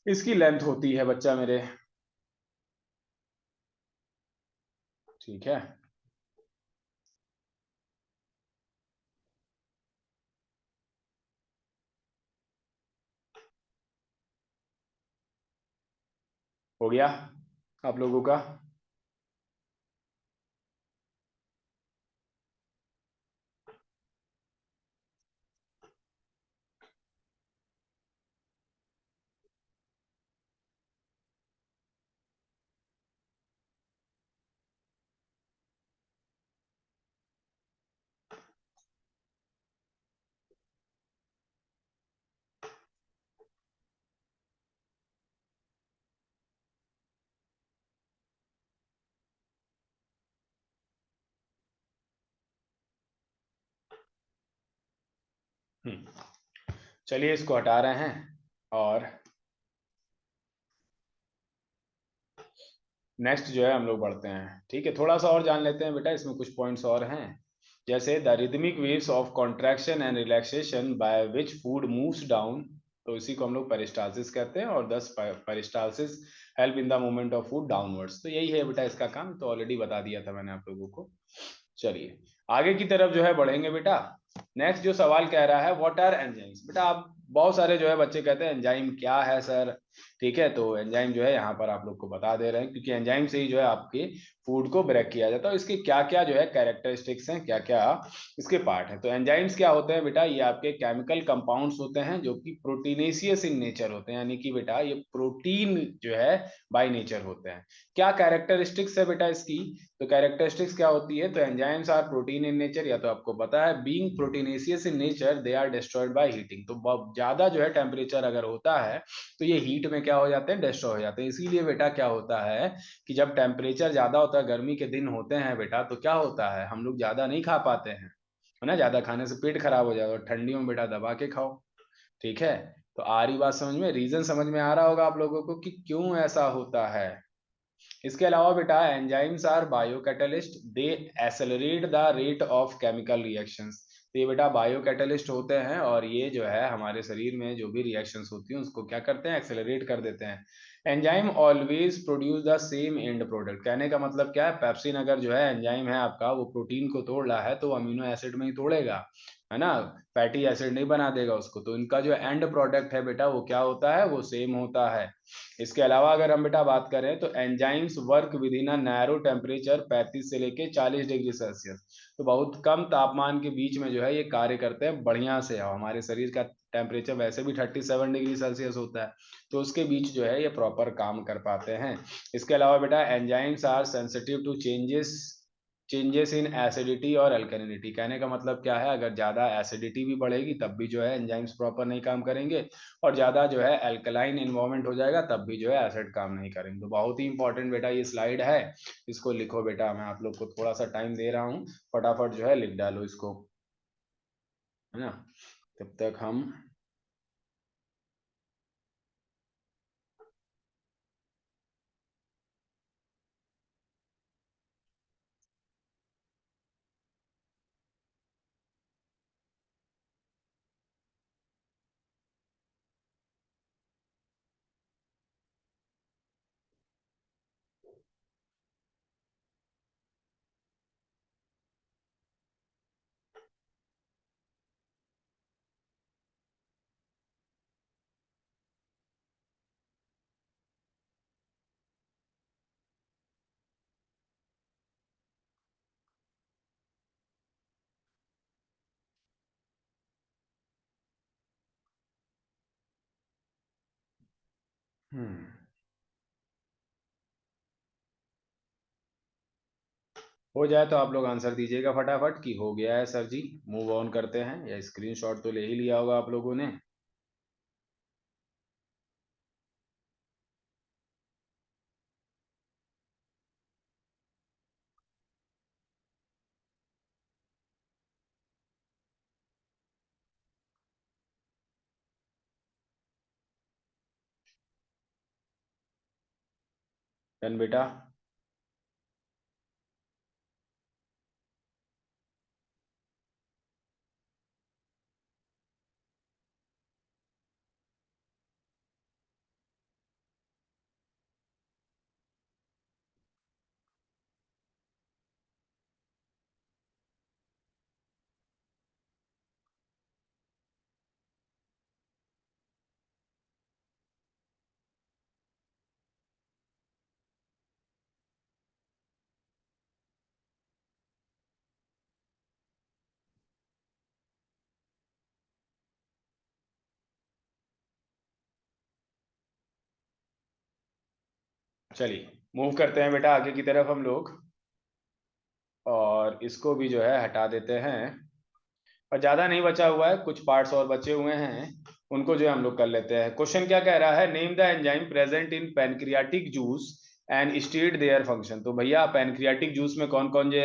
इसकी लेंथ होती है बच्चा मेरे, ठीक है। हो गया आप लोगों का। चलिए इसको हटा रहे हैं, और नेक्स्ट जो है हम लोग बढ़ते हैं, ठीक है। थोड़ा सा और जान लेते हैं बेटा, इसमें कुछ पॉइंट्स और हैं। जैसे the rhythmic waves of contraction and relaxation by which food moves down, तो इसी को हम लोग पेरिस्टालसिस कहते हैं। और दस peristalsis help in the movement of food downwards. तो यही है बेटा इसका काम, तो ऑलरेडी बता दिया था मैंने आप लोगों को। चलिए आगे की तरफ जो है बढ़ेंगे बेटा। नेक्स्ट जो सवाल कह रहा है, व्हाट आर एंजाइम्स। बेटा आप बहुत सारे जो है बच्चे कहते हैं एंजाइम क्या है सर, ठीक है। तो एंजाइम जो है यहाँ पर आप लोग को बता दे रहे हैं, क्योंकि एंजाइम से ही जो है आपके फूड को ब्रेक किया जाता है। इसके क्या क्या जो है कैरेक्टरिस्टिक्स हैं, क्या क्या इसके पार्ट हैं। तो एंजाइम्स क्या होते हैं बेटा, ये आपके केमिकल कंपाउंड्स होते हैं जो कि प्रोटीनेशियस इन नेचर होते हैं, यानी कि बेटा ये प्रोटीन जो है बाय नेचर होते हैं। क्या कैरेक्टरिस्टिक्स है बेटा इसकी, तो कैरेक्टरिस्टिक्स क्या होती है, तो enzymes are protein in nature, या तो आपको पता है being proteinaceous in nature they are destroyed by heating. तो बहुत ज्यादा जो है टेम्परेचर अगर होता है तो ये हीट में क्या हो जाते हैं, डिस्ट्रॉय हो जाते हैं। इसीलिए बेटा क्या होता है कि जब टेम्परेचर ज्यादा होता है, गर्मी के दिन होते हैं बेटा, तो क्या होता है, हम लोग ज्यादा नहीं खा पाते हैं, है ना। ज्यादा खाने से पेट खराब हो जाएगा, और ठंडियों में बेटा दबा के खाओ, ठीक है। तो आ रही बात समझ में, रीजन समझ में आ रहा होगा आप लोगों को कि क्यों ऐसा होता है। इसके अलावा बेटा enzymes are biocatalyst, they accelerate the rate of chemical reactions. तो ये बेटा बायोकैटलिस्ट होते हैं, और ये जो है हमारे शरीर में जो भी रिएक्शंस होती हैं उसको क्या करते हैं, एक्सेलरेट कर देते हैं। Enzyme always produce the same and product, कहने का मतलब क्या है, पेप्सिन अगर जो है एंजाइम है आपका, वो प्रोटीन को तोड़ रहा है तो वो अमीनो एसिड में ही तोड़ेगा, है ना, फैटी एसिड नहीं बना देगा उसको। तो इनका जो एंड प्रोडक्ट है बेटा वो क्या होता है, वो सेम होता है। इसके अलावा अगर हम बेटा बात करें तो enzymes work with in a narrow temperature 35 से लेके 40 डिग्री सेल्सियस, तो बहुत कम तापमान के बीच में जो है ये कार्य करते हैं बढ़िया से। हमारे शरीर का टेम्परेचर वैसे भी 37 डिग्री सेल्सियस होता है, तो उसके बीच जो है ये प्रॉपर काम कर पाते हैं। इसके अलावा बेटा enzymes are sensitive to changes changes in acidity और अल्कलिनिटी, कहने का मतलब क्या है, अगर ज़्यादा एसिडिटी भी बढ़ेगी तब भी जो है एंजाइम्स प्रॉपर नहीं काम करेंगे, और ज़्यादा जो है अल्कलाइन इन्वायरमेंट हो जाएगा तब भी जो है एसिड काम नहीं करेंगे। तो बहुत ही इंपॉर्टेंट बेटा ये स्लाइड है, इसको लिखो बेटा, मैं आप लोग को थोड़ा सा टाइम दे रहा हूँ, फटाफट जो है लिख डालो इसको, है ना, तब तक हम। हम्म हो जाए तो आप लोग आंसर दीजिएगा फटाफट कि हो गया है सर जी, मूव ऑन करते हैं, या स्क्रीनशॉट तो ले ही लिया होगा आप लोगों ने। डन बेटा। चलिए मूव करते हैं बेटा आगे की तरफ हम लोग, और इसको भी जो है हटा देते हैं। और ज्यादा नहीं बचा हुआ है, कुछ पार्ट्स और बचे हुए हैं, उनको जो है हम लोग कर लेते हैं। क्वेश्चन क्या कह रहा है, name the enzyme present in pancreatic juice and state their function. तो भैया पैनक्रियाटिक जूस में कौन कौन जो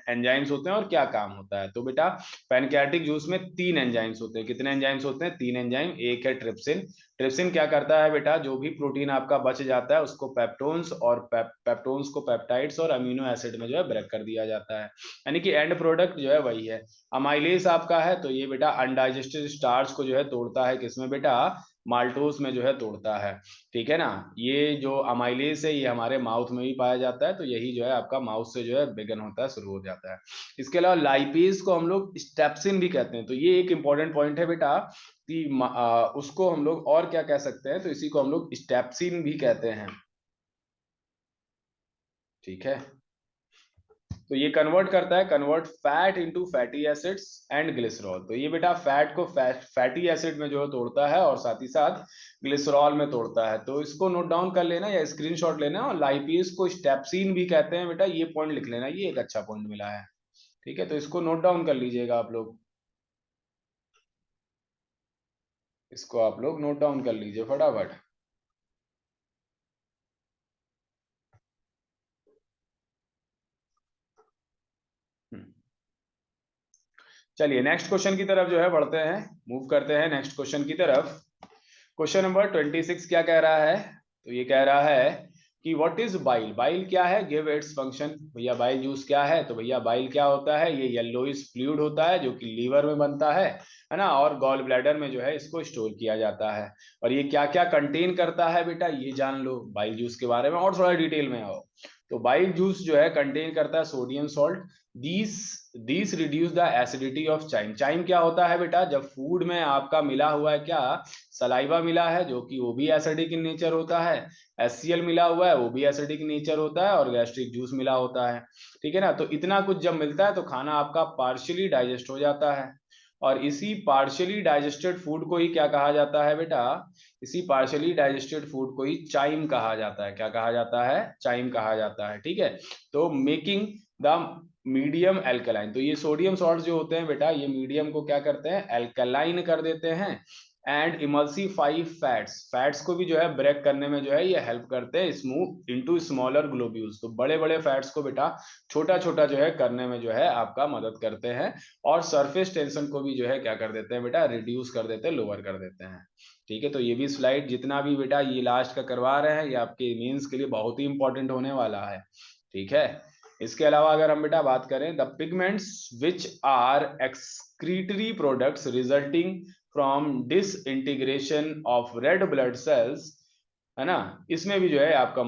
एंजाइम्स होते हैं और क्या काम होता है। तो बेटा पैनक्रियाटिक जूस में तीन एंजाइम्स होते हैं। कितने एंजाइम्स होते हैं, तीन एंजाइम। एक है ट्रिप्सिन। ट्रिप्सिन क्या करता है बेटा, जो भी प्रोटीन आपका बच जाता है उसको पेप्टोन्स, और पेप्टोन्स को पेप्टाइड्स और अमीनो एसिड में जो है ब्रेक कर दिया जाता है, यानी कि एंड प्रोडक्ट जो है वही है। अमाइलेज आपका है तो ये बेटा अनडाइजेस्टेड स्टार्च को जो है तोड़ता है, किसमें बेटा, माल्टोस में जो है तोड़ता है, ठीक है ना। ये जो अमाइलेज है ये हमारे माउथ में भी पाया जाता है, तो यही जो है आपका माउथ से जो है बिगन होता है, शुरू हो जाता है। इसके अलावा लाइपेज को हम लोग स्टेप्सिन भी कहते हैं, तो ये एक इंपॉर्टेंट पॉइंट है बेटा कि उसको हम लोग और क्या कह सकते हैं, तो इसी को हम लोग स्टेप्सिन भी कहते हैं, ठीक है। तो ये कन्वर्ट करता है, convert fat into fatty acids and glycerol. तो ये बेटा फैट को फैटी एसिड में जो है तोड़ता है, और साथ ही साथ ग्लिसरॉल में तोड़ता है। तो इसको नोट डाउन कर लेना या स्क्रीनशॉट लेना, और लाइपेज को स्टेप्सिन भी कहते हैं बेटा, ये पॉइंट लिख लेना, ये एक अच्छा पॉइंट मिला है, ठीक है। तो इसको नोट डाउन कर लीजिएगा आप लोग, इसको आप लोग नोट डाउन कर लीजिए फटाफट। हम्म। चलिए नेक्स्ट क्वेश्चन की तरफ जो है बढ़ते हैं, मूव करते हैं नेक्स्ट क्वेश्चन की तरफ। क्वेश्चन नंबर 26 क्या कह रहा है, तो ये कह रहा है कि व्हाट इज बाइल। बाइल क्या है, गिव इट्स फंक्शन। भैया बाइल जूस क्या है, तो भैया बाइल क्या होता है, ये येलोइश फ्लूइड होता है जो कि लीवर में बनता है ना, और गॉल ब्लैडर में जो है इसको स्टोर किया जाता है। और ये क्या क्या कंटेन करता है बेटा, ये जान लो बाइल जूस के बारे में और थोड़ा डिटेल में आओ। तो बाइल जूस जो है कंटेन करता है sodium salt. These these reduce the acidity of chyme. Chyme क्या होता है बेटा, जब फूड में आपका मिला हुआ है क्या, सलाइवा मिला है जो कि वो भी एसिडिक इन नेचर होता है, HCl मिला हुआ है वो भी एसिडिक नेचर होता है, और गैस्ट्रिक जूस मिला होता है। ठीक है ना, तो इतना कुछ जब मिलता है तो खाना आपका पार्शियली डाइजेस्ट हो जाता है। और इसी पार्शियली डाइजेस्टेड फूड को ही क्या कहा जाता है बेटा, इसी पार्शियली डाइजेस्टेड फूड को ही चाइम कहा जाता है। क्या कहा जाता है, चाइम कहा जाता है। ठीक है, तो मेकिंग द मीडियम एल्कलाइन। तो ये सोडियम सॉल्ट जो होते हैं बेटा, ये मीडियम को क्या करते हैं, एल्कलाइन कर देते हैं। एंड इमल्सिफाई फैट्स, फैट्स को भी जो है ब्रेक करने में जो है ये हेल्प करते हैं, स्मूथ इनटू स्मॉलर ग्लोब्यूल्स। तो बड़े बड़े फैट्स को बेटा छोटा छोटा जो है करने में जो है आपका मदद करते हैं। और सरफेस टेंशन को भी जो है क्या कर देते हैं बेटा, रिड्यूस कर देते हैं, लोअर कर देते हैं। ठीक है, तो ये भी स्लाइड जितना भी बेटा ये लास्ट का करवा रहे हैं, ये आपके मेंस के लिए बहुत ही इंपॉर्टेंट होने वाला है। ठीक है, इसके अलावा अगर हम बेटा बात करें, the pigments which are excretory products resulting from disintegration of red blood cells, है ना, इसमें भी जो है आपका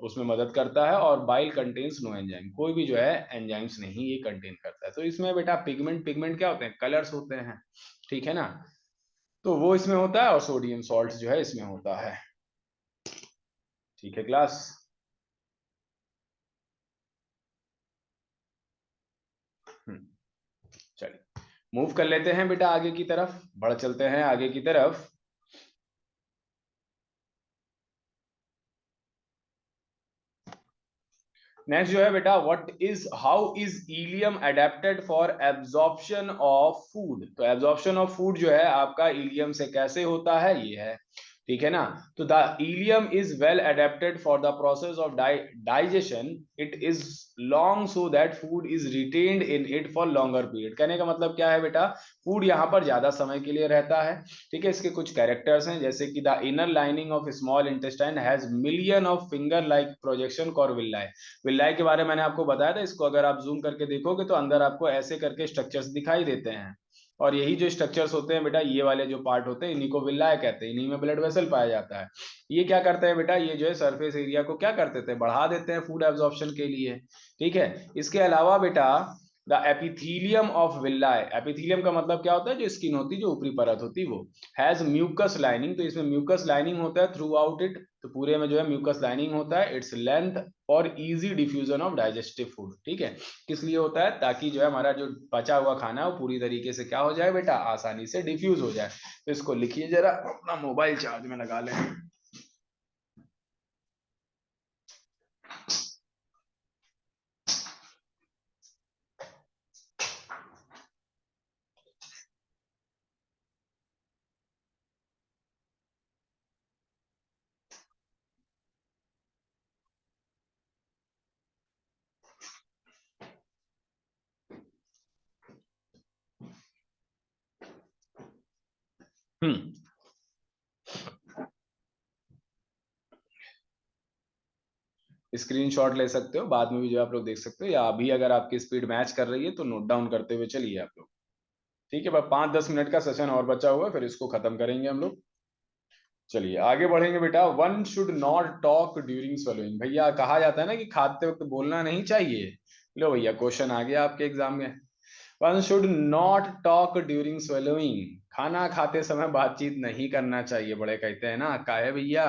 उसमें मदद करता है। और बाइल कंटेन्स नो एंजाइम, कोई भी जो है एंजाइम्स नहीं ये कंटेन करता है। तो इसमें बेटा पिगमेंट, पिगमेंट क्या होते हैं, कलर्स होते हैं। ठीक है ना, तो वो इसमें होता है, और सोडियम सॉल्ट जो है इसमें होता है। ठीक है क्लास। चलिए मूव कर लेते हैं बेटा आगे की तरफ, बढ़ चलते हैं आगे की तरफ। नेक्स्ट जो है बेटा, what is, how is ilium adapted for absorption of food. तो एब्जॉर्प्शन ऑफ फूड जो है आपका इलियम से कैसे होता है, ये है। ठीक है ना, तो the ilium is well adapted for the process of digestion, it is long so that food is retained in it for longer period. कहने का मतलब क्या है बेटा, फूड यहाँ पर ज्यादा समय के लिए रहता है। ठीक है, इसके कुछ कैरेक्टर्स हैं, जैसे कि the inner lining of small intestine has million of finger like projection called villi. Villi के बारे में मैंने आपको बताया था, इसको अगर आप जूम करके देखोगे तो अंदर आपको ऐसे करके स्ट्रक्चर्स दिखाई देते हैं। और यही जो स्ट्रक्चर्स होते हैं बेटा, ये वाले जो पार्ट होते हैं इन्हीं को विलाय कहते हैं, इन्हीं में ब्लड वेसल पाया जाता है। ये क्या करते हैं बेटा, ये जो है सरफेस एरिया को क्या करते थे, बढ़ा देते हैं फूड एब्जॉर्प्शन के लिए। ठीक है, इसके अलावा बेटा द एपिथीलियम ऑफ विल्लाय, एपिथीलियम का मतलब क्या होता है, जो स्किन होती है, जो ऊपरी परत होती है, वो हैज म्यूकस लाइनिंग। तो इसमें म्यूकस लाइनिंग होता है थ्रू आउट इट, तो पूरे में जो है म्यूकस लाइनिंग होता है। इट्स लेंथ और easy diffusion of digestive food. ठीक है, किस लिए होता है, ताकि जो है हमारा जो बचा हुआ खाना है वो पूरी तरीके से क्या हो जाए बेटा, आसानी से डिफ्यूज हो जाए। तो इसको लिखिए जरा, अपना मोबाइल चार्ज में लगा लें। हम्म, स्क्रीनशॉट ले सकते हो, बाद में भी जो आप लोग देख सकते हो, या अभी अगर आपकी स्पीड मैच कर रही है तो नोट डाउन करते हुए चलिए आप लोग। ठीक है, बस 5-10 मिनट का सेशन और बचा हुआ है, फिर इसको खत्म करेंगे हम लोग। चलिए आगे बढ़ेंगे बेटा। One should not talk during swallowing। भैया कहा जाता है ना कि खाते वक्त बोलना नहीं चाहिए। लो भैया क्वेश्चन आ गया आपके एग्जाम में। One should not talk during swallowing। खाना खाते समय बातचीत नहीं करना चाहिए, बड़े कहते हैं ना, काहे भैया,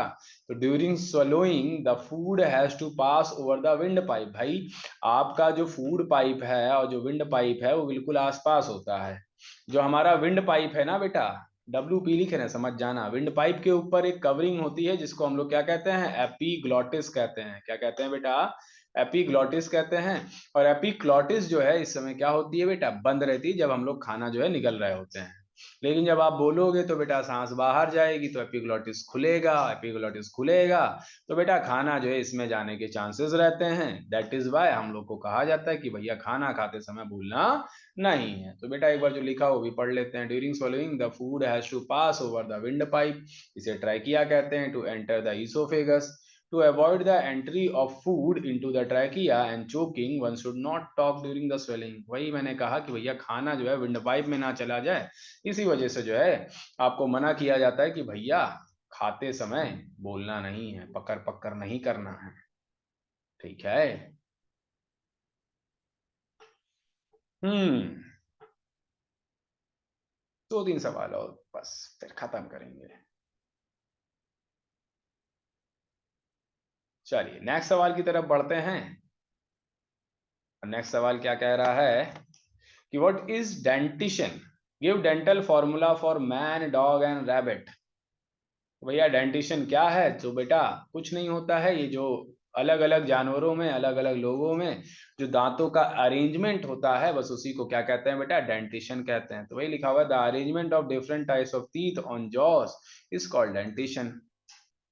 तो during swallowing the food has to pass over the wind pipe. भाई आपका जो फूड पाइप है और जो विंड पाइप है वो बिल्कुल आसपास होता है। जो हमारा विंड पाइप है ना बेटा, WP लिखे ना, समझ जाना, विंड पाइप के ऊपर एक कवरिंग होती है जिसको हम लोग क्या कहते हैं, एपीग्लॉटिस कहते हैं। क्या कहते हैं बेटा, एपीग्लॉटिस कहते हैं। और एपीग्लॉटिस जो है इस समय क्या होती है बेटा, बंद रहती है जब हम लोग खाना जो है निगल रहे होते हैं। लेकिन जब आप बोलोगे तो बेटा सांस बाहर जाएगी तो एपीग्लॉटिस खुलेगा, एपीग्लॉटिस खुलेगा तो बेटा खाना जो है इसमें जाने के चांसेस रहते हैं। दैट इज वाई हम लोग को कहा जाता है कि भैया खाना खाते समय भूलना नहीं है। तो बेटा एक बार जो लिखा वो भी पढ़ लेते हैं। During swallowing the food has to pass over the wind pipe, इसे ट्रैकिया कहते हैं, to enter the oesophagus. To avoid the entry of food into the trachea and choking, one should not talk during the swelling. वही मैंने कहा कि भैया खाना जो है विंड पाइप में ना चला जाए, इसी वजह से जो है आपको मना किया जाता है कि भैया खाते समय बोलना नहीं है, पकड़ पकड़ नहीं करना है, ठीक है। हम्म 2-3 सवाल और बस फिर खत्म करेंगे। चलिए नेक्स्ट सवाल की तरफ बढ़ते हैं। नेक्स्ट सवाल क्या कह रहा है कि what is dentition, give dental formula for man dog and rabbit. भैया डेंटिशन क्या है, तो बेटा कुछ नहीं होता है, ये जो अलग अलग जानवरों में अलग अलग लोगों में जो दांतों का अरेंजमेंट होता है, बस उसी को क्या कहते हैं बेटा, डेंटिशन कहते हैं। तो वही लिखा हुआ है, the arrangement of different types of teeth on jaws is called dentition.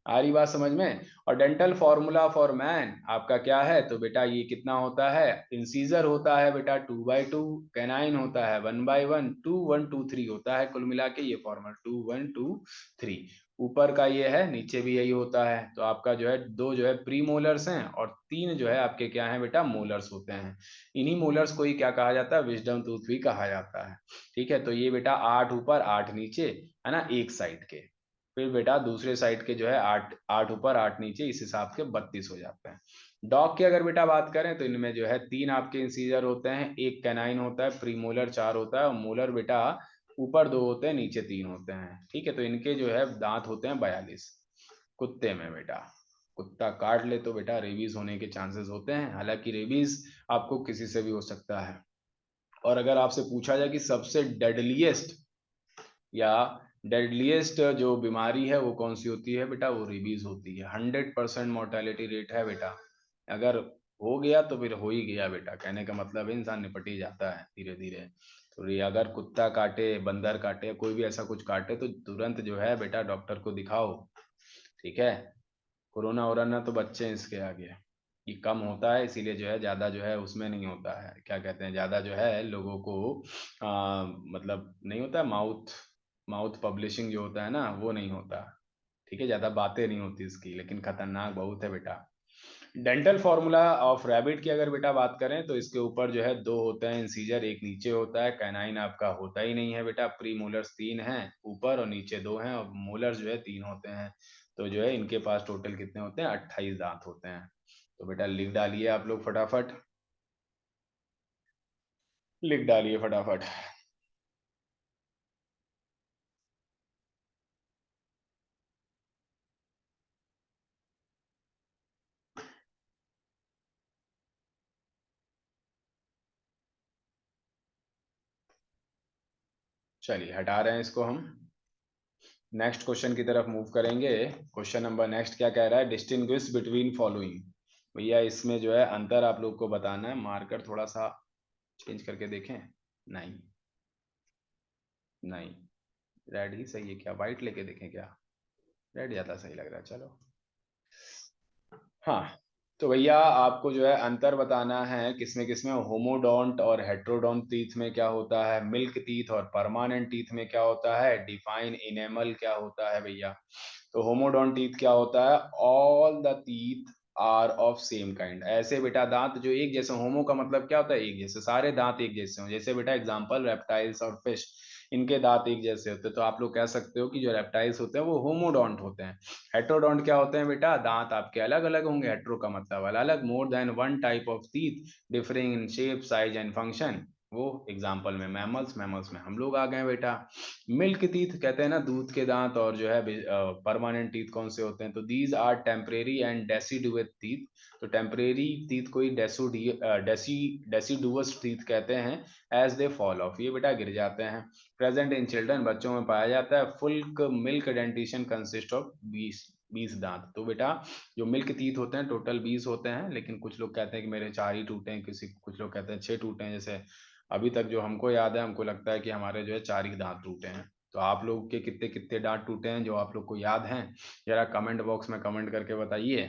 आ रही बात समझ में। और डेंटल फॉर्मूला फॉर मैन आपका क्या है, तो बेटा ये कितना होता है, इंसीजर होता है बेटा 2/2, कैनाइन होता है 1/1, 2 1 2 3 होता है, कुल मिला के ये फॉर्मूला 2 1 2 3। ऊपर का ये है, नीचे भी यही होता है। तो आपका जो है दो जो है प्री मोलर्स हैं और तीन जो है आपके क्या है बेटा, मोलर्स होते हैं। इन्हीं मोलर्स को ही क्या कहा जाता है, विजडम टूथ भी कहा जाता है। ठीक है, तो ये बेटा 8 ऊपर 8 नीचे है ना, एक साइड के। फिर बेटा दूसरे साइड के जो है 8 8 ऊपर 8 नीचे, इस हिसाब के 32 हो जाते हैं। डॉग की अगर बेटा बात करें तो इनमें जो है तीन आपके इंसीजर होते हैं, एक कैनाइन होता है, प्रीमोलर 4 होता है और मोलर बेटा ऊपर 2 होते हैं, नीचे 3 होते हैं। ठीक है, तो इनके जो है दांत होते हैं 42। कुत्ते में बेटा, कुत्ता काट ले तो बेटा रेबीज होने के चांसेस होते हैं, हालांकि रेबीज आपको किसी से भी हो सकता है। और अगर आपसे पूछा जाए कि सबसे डेडलीस्ट या डेडलीस्ट जो बीमारी है वो कौन सी होती है बेटा, वो रेबीज होती है। 100% मोर्टेलिटी रेट है बेटा। अगर हो गया तो फिर हो ही गया बेटा, कहने का मतलब है इंसान निपट ही जाता है धीरे धीरे। तो ये अगर कुत्ता काटे, बंदर काटे, कोई भी ऐसा कुछ काटे तो तुरंत जो है बेटा डॉक्टर को दिखाओ, ठीक है। कोरोना वोरोना तो बच्चे हैं इसके आगे। ये कम होता है इसीलिए जो है ज्यादा जो है उसमें नहीं होता है, क्या कहते हैं, ज्यादा जो है लोगों को मतलब नहीं होता है, माउथ माउथ पब्लिशिंग जो होता है ना वो नहीं होता। ठीक है, ज्यादा बातें नहीं होती इसकी, लेकिन खतरनाक बहुत है बेटा। डेंटल फॉर्मूला ऑफ रैबिट की अगर बेटा बात करें तो इसके ऊपर जो है दो होते हैं इंसीजर, एक नीचे होता है, कैनाइन आपका होता ही नहीं है बेटा, प्री मोलर्स 3 हैं ऊपर और नीचे 2 हैं और मोलर्स जो है 3 होते हैं। तो जो है इनके पास टोटल कितने होते हैं, 28 दांत होते हैं। तो बेटा लिख डालिए आप लोग फटाफट, लिख डालिए फटाफट। चलिए हटा रहे हैं इसको हम, नेक्स्ट क्वेश्चन की तरफ मूव करेंगे। क्वेश्चन नंबर नेक्स्ट क्या कह रहा है, डिस्टिंग्विश बिटवीन फॉलोइंग। भैया इसमें जो है अंतर आप लोग को बताना है, मार्कर थोड़ा सा चेंज करके देखें। नहीं, नहीं, रेड ही सही है क्या, वाइट लेके देखें क्या, रेड ज्यादा सही लग रहा है, चलो। हाँ, तो भैया आपको जो है अंतर बताना है किसमें किसमें, होमोडोंट और हेट्रोडोंट टीथ में क्या होता है, मिल्क टीथ और परमानेंट टीथ में क्या होता है, डिफाइन इनेमल क्या होता है भैया। तो होमोडोंट टीथ क्या होता है, all the teeth are of same kind. ऐसे बेटा दांत जो एक जैसे, होमो का मतलब क्या होता है, एक जैसे, सारे दांत एक जैसे हो। जैसे बेटा एग्जांपल रेप्टाइल्स और फिश, इनके दांत एक जैसे होते हैं, तो आप लोग कह सकते हो कि जो रेप्टाइल्स होते हैं वो होमोडोंट होते हैं। हेट्रोडोंट क्या होते हैं बेटा, दांत आपके अलग अलग होंगे, हेट्रो का मतलब अलग अलग, more than one type of teeth differing in shape size and function. वो एग्जाम्पल में मैमल्स, मैमल्स में हम लोग आ गए बेटा। मिल्क टीथ कहते हैं ना दूध के दांत, और जो है परमानेंट टीथ कौन से होते हैं, तो these are temporary and deciduous teeth. तो टेम्परेरी टीथ को ही डेसिडुअस टीथ कहते हैं, एज दे फॉल ऑफ, ये बेटा गिर जाते हैं। प्रेजेंट इन चिल्ड्रन, बच्चों में पाया जाता है। Full milk dentition consist of 20 दांत। तो बेटा जो मिल्क टीथ होते हैं टोटल 20 होते हैं, लेकिन कुछ लोग कहते हैं कि मेरे 4 ही टूटे हैं, किसी कुछ लोग कहते हैं 6 टूटे हैं। जैसे अभी तक जो हमको याद है, हमको लगता है कि हमारे जो है 4 ही दांत टूटे हैं। तो आप लोग के कितने कितने दांत टूटे हैं जो आप लोग को याद हैं, जरा कमेंट बॉक्स में कमेंट करके बताइए।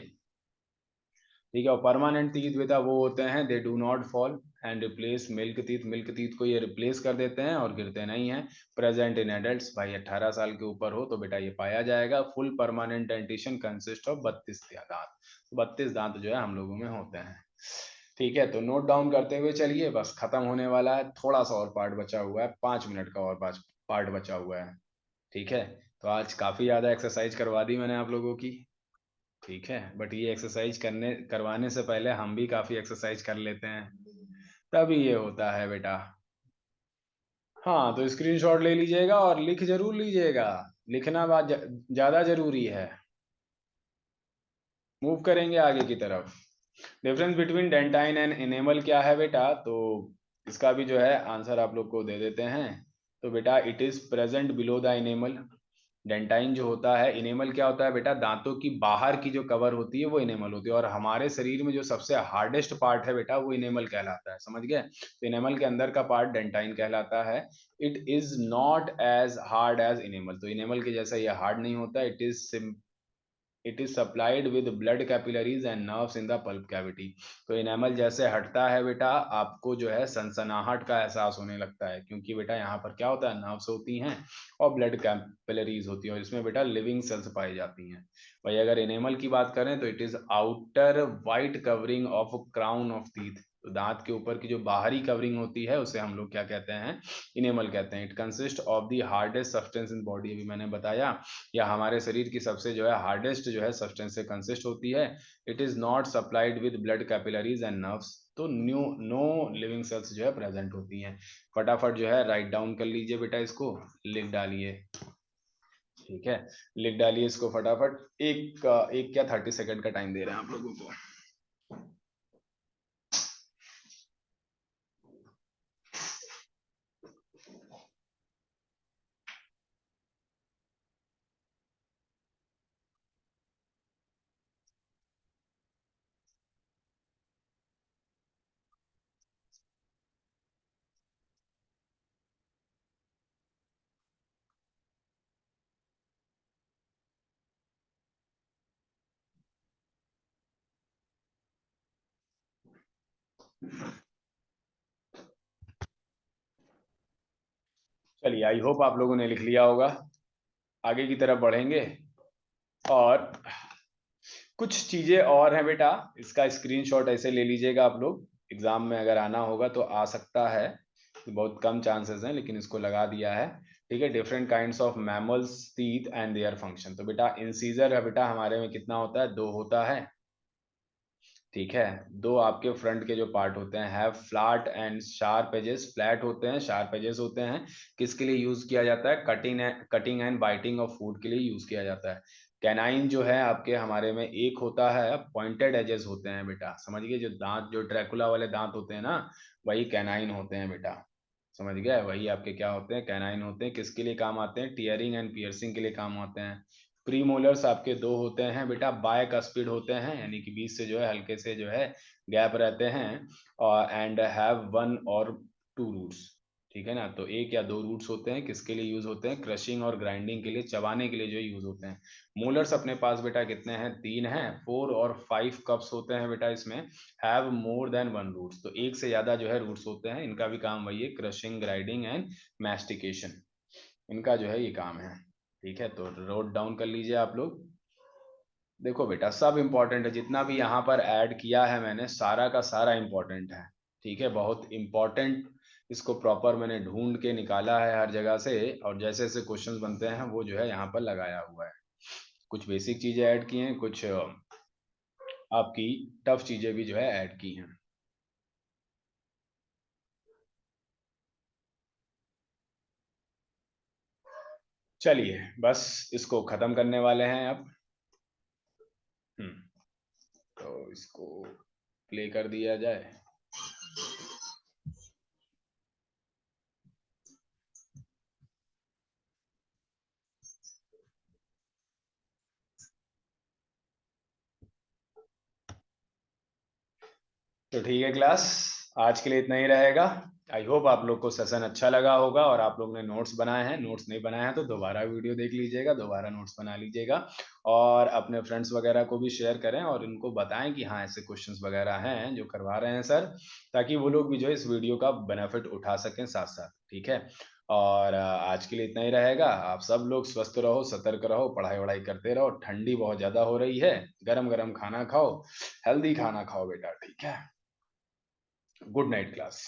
ठीक है, और परमानेंट टीथ बेटा वो होते हैं, they do not fall, and replace milk teeth, milk teeth को ये रिप्लेस कर देते हैं और गिरते नहीं हैं। प्रेजेंट इन एडल्ट्स, भाई 18 साल के ऊपर हो तो बेटा ये पाया जाएगा। Full permanent dentition consist of 32 दांत, 32 दांत जो है हम लोगों में होते हैं। ठीक है, तो नोट डाउन करते हुए चलिए, बस खत्म होने वाला है, थोड़ा सा और पार्ट बचा हुआ है, 5 मिनट का और पार्ट बचा हुआ है। ठीक है, तो आज काफी ज्यादा एक्सरसाइज करवा दी मैंने आप लोगों की। ठीक है, बट ये एक्सरसाइज करवाने से पहले हम भी काफी एक्सरसाइज कर लेते हैं, तभी ये होता है बेटा। हाँ, तो स्क्रीनशॉट ले लीजिएगा और लिख जरूर लीजिएगा, लिखना बात ज्यादा जरूरी है। मूव करेंगे आगे की तरफ। Difference between dentine and enamel क्या है बेटा, तो इसका भी जो है आंसर आप लोग को दे देते हैं। तो बेटा it is present below the enamel. Dentine जो होता है, इनेमल क्या होता है बेटा, दांतों की बाहर की जो कवर होती है वो इनेमल होती है, और हमारे शरीर में जो सबसे हार्डेस्ट पार्ट है बेटा वो इनेमल कहलाता है, समझ गए। तो इनेमल के अंदर का पार्ट डेंटाइन कहलाता है। It is not as hard as enamel, तो इनेमल के जैसा ये हार्ड नहीं होता। It is supplied with blood capillaries and nerves in the pulp cavity. तो इनेमल जैसे हटता है बेटा, आपको जो है सनसनाहट का एहसास होने लगता है, क्योंकि बेटा यहाँ पर क्या होता है, नर्व्स होती हैं और ब्लड कैपिलरीज होती है, और इसमें बेटा लिविंग सेल्स पाई जाती हैं। भाई अगर इनेमल की बात करें तो it is outer white covering of crown of teeth. तो दांत के ऊपर की जो बाहरी कवरिंग होती है उसे हम लोग क्या कहते हैं, इनेमल कहते हैं। It consist of the hardest substance in body, अभी मैंने बताया, या हमारे शरीर की सबसे जो है हार्डेस्ट जो है सब्सटेंस से कंसिस्ट होती है। It is not supplied with blood capillaries and nerves, तो नो लिविंग सेल्स जो है प्रेजेंट होती हैं। फटाफट जो है राइट डाउन कर लीजिए बेटा, इसको लिख डालिए। ठीक है, लिख डालिए इसको फटाफट। एक क्या 30 सेकंड का टाइम दे रहे हैं आप लोगों को। चलिए, आई होप आप लोगों ने लिख लिया होगा। आगे की तरफ बढ़ेंगे, और कुछ चीजें और हैं बेटा, इसका स्क्रीनशॉट ऐसे ले लीजिएगा आप लोग, एग्जाम में अगर आना होगा तो आ सकता है, बहुत कम चांसेस हैं लेकिन इसको लगा दिया है। ठीक है, different kinds of mammals teeth and their function. तो बेटा इंसीजर है बेटा, हमारे में कितना होता है, 2 होता है। ठीक है, 2 आपके फ्रंट के जो पार्ट होते हैं have flat and sharp edges, flat होते हैं, शार्प एजेस होते हैं। किसके लिए यूज किया जाता है, cutting and biting of food के लिए यूज किया जाता है। कैनाइन जो है आपके हमारे में एक होता है, पॉइंटेड एजेस होते हैं बेटा, समझ गए, जो दांत जो ड्रैकुला वाले दांत होते हैं ना, वही कैनाइन होते हैं बेटा, समझ गए, वही आपके क्या होते हैं, कैनाइन होते हैं। किसके लिए काम आते हैं, टीयरिंग एंड पियर्सिंग के लिए काम आते हैं। प्रीमोलर्स आपके 2 होते हैं बेटा, बायकस्पिड होते हैं, यानी कि बीच से जो है हल्के से जो है गैप रहते हैं, और एंड हैव 1 और 2 रूट्स। ठीक है ना, तो 1 या 2 रूट्स होते हैं, किसके लिए यूज होते हैं, क्रशिंग और ग्राइंडिंग के लिए, चबाने के लिए जो यूज होते हैं। मोलर्स अपने पास बेटा कितने हैं, 3 हैं, 4 और 5 कप्स होते हैं बेटा इसमें। हैव मोर देन 1 रूट्स, तो एक से ज्यादा जो है रूट्स होते हैं, इनका भी काम वही है, क्रशिंग, ग्राइंडिंग एंड मैस्टिकेशन, इनका जो है ये काम है। ठीक है, तो नोट डाउन कर लीजिए आप लोग। देखो बेटा सब इंपॉर्टेंट है, जितना भी यहाँ पर ऐड किया है मैंने सारा का सारा इंपॉर्टेंट है। ठीक है, बहुत इंपॉर्टेंट, इसको प्रॉपर मैंने ढूंढ के निकाला है हर जगह से, और जैसे जैसे क्वेश्चंस बनते हैं वो जो है यहाँ पर लगाया हुआ है। कुछ बेसिक चीजें ऐड की हैं, कुछ आपकी टफ चीजें भी जो है ऐड की हैं। चलिए बस इसको खत्म करने वाले हैं अब। हम्म, तो इसको प्ले कर दिया जाए। तो ठीक है क्लास, आज के लिए इतना ही रहेगा। आई होप आप लोग को सेशन अच्छा लगा होगा और आप लोग ने नोट्स बनाए हैं। नोट्स नहीं बनाए हैं तो दोबारा वीडियो देख लीजिएगा, दोबारा नोट्स बना लीजिएगा और अपने फ्रेंड्स वगैरह को भी शेयर करें और उनको बताएं कि हाँ ऐसे क्वेश्चंस वगैरह हैं जो करवा रहे हैं सर, ताकि वो लोग भी जो है इस वीडियो का बेनिफिट उठा सकें साथ साथ। ठीक है, और आज के लिए इतना ही रहेगा। आप सब लोग स्वस्थ रहो, सतर्क रहो, पढ़ाई वढ़ाई करते रहो। ठंडी बहुत ज्यादा हो रही है, गरम गरम खाना खाओ, हेल्दी खाना खाओ बेटा। ठीक है, गुड नाइट क्लास।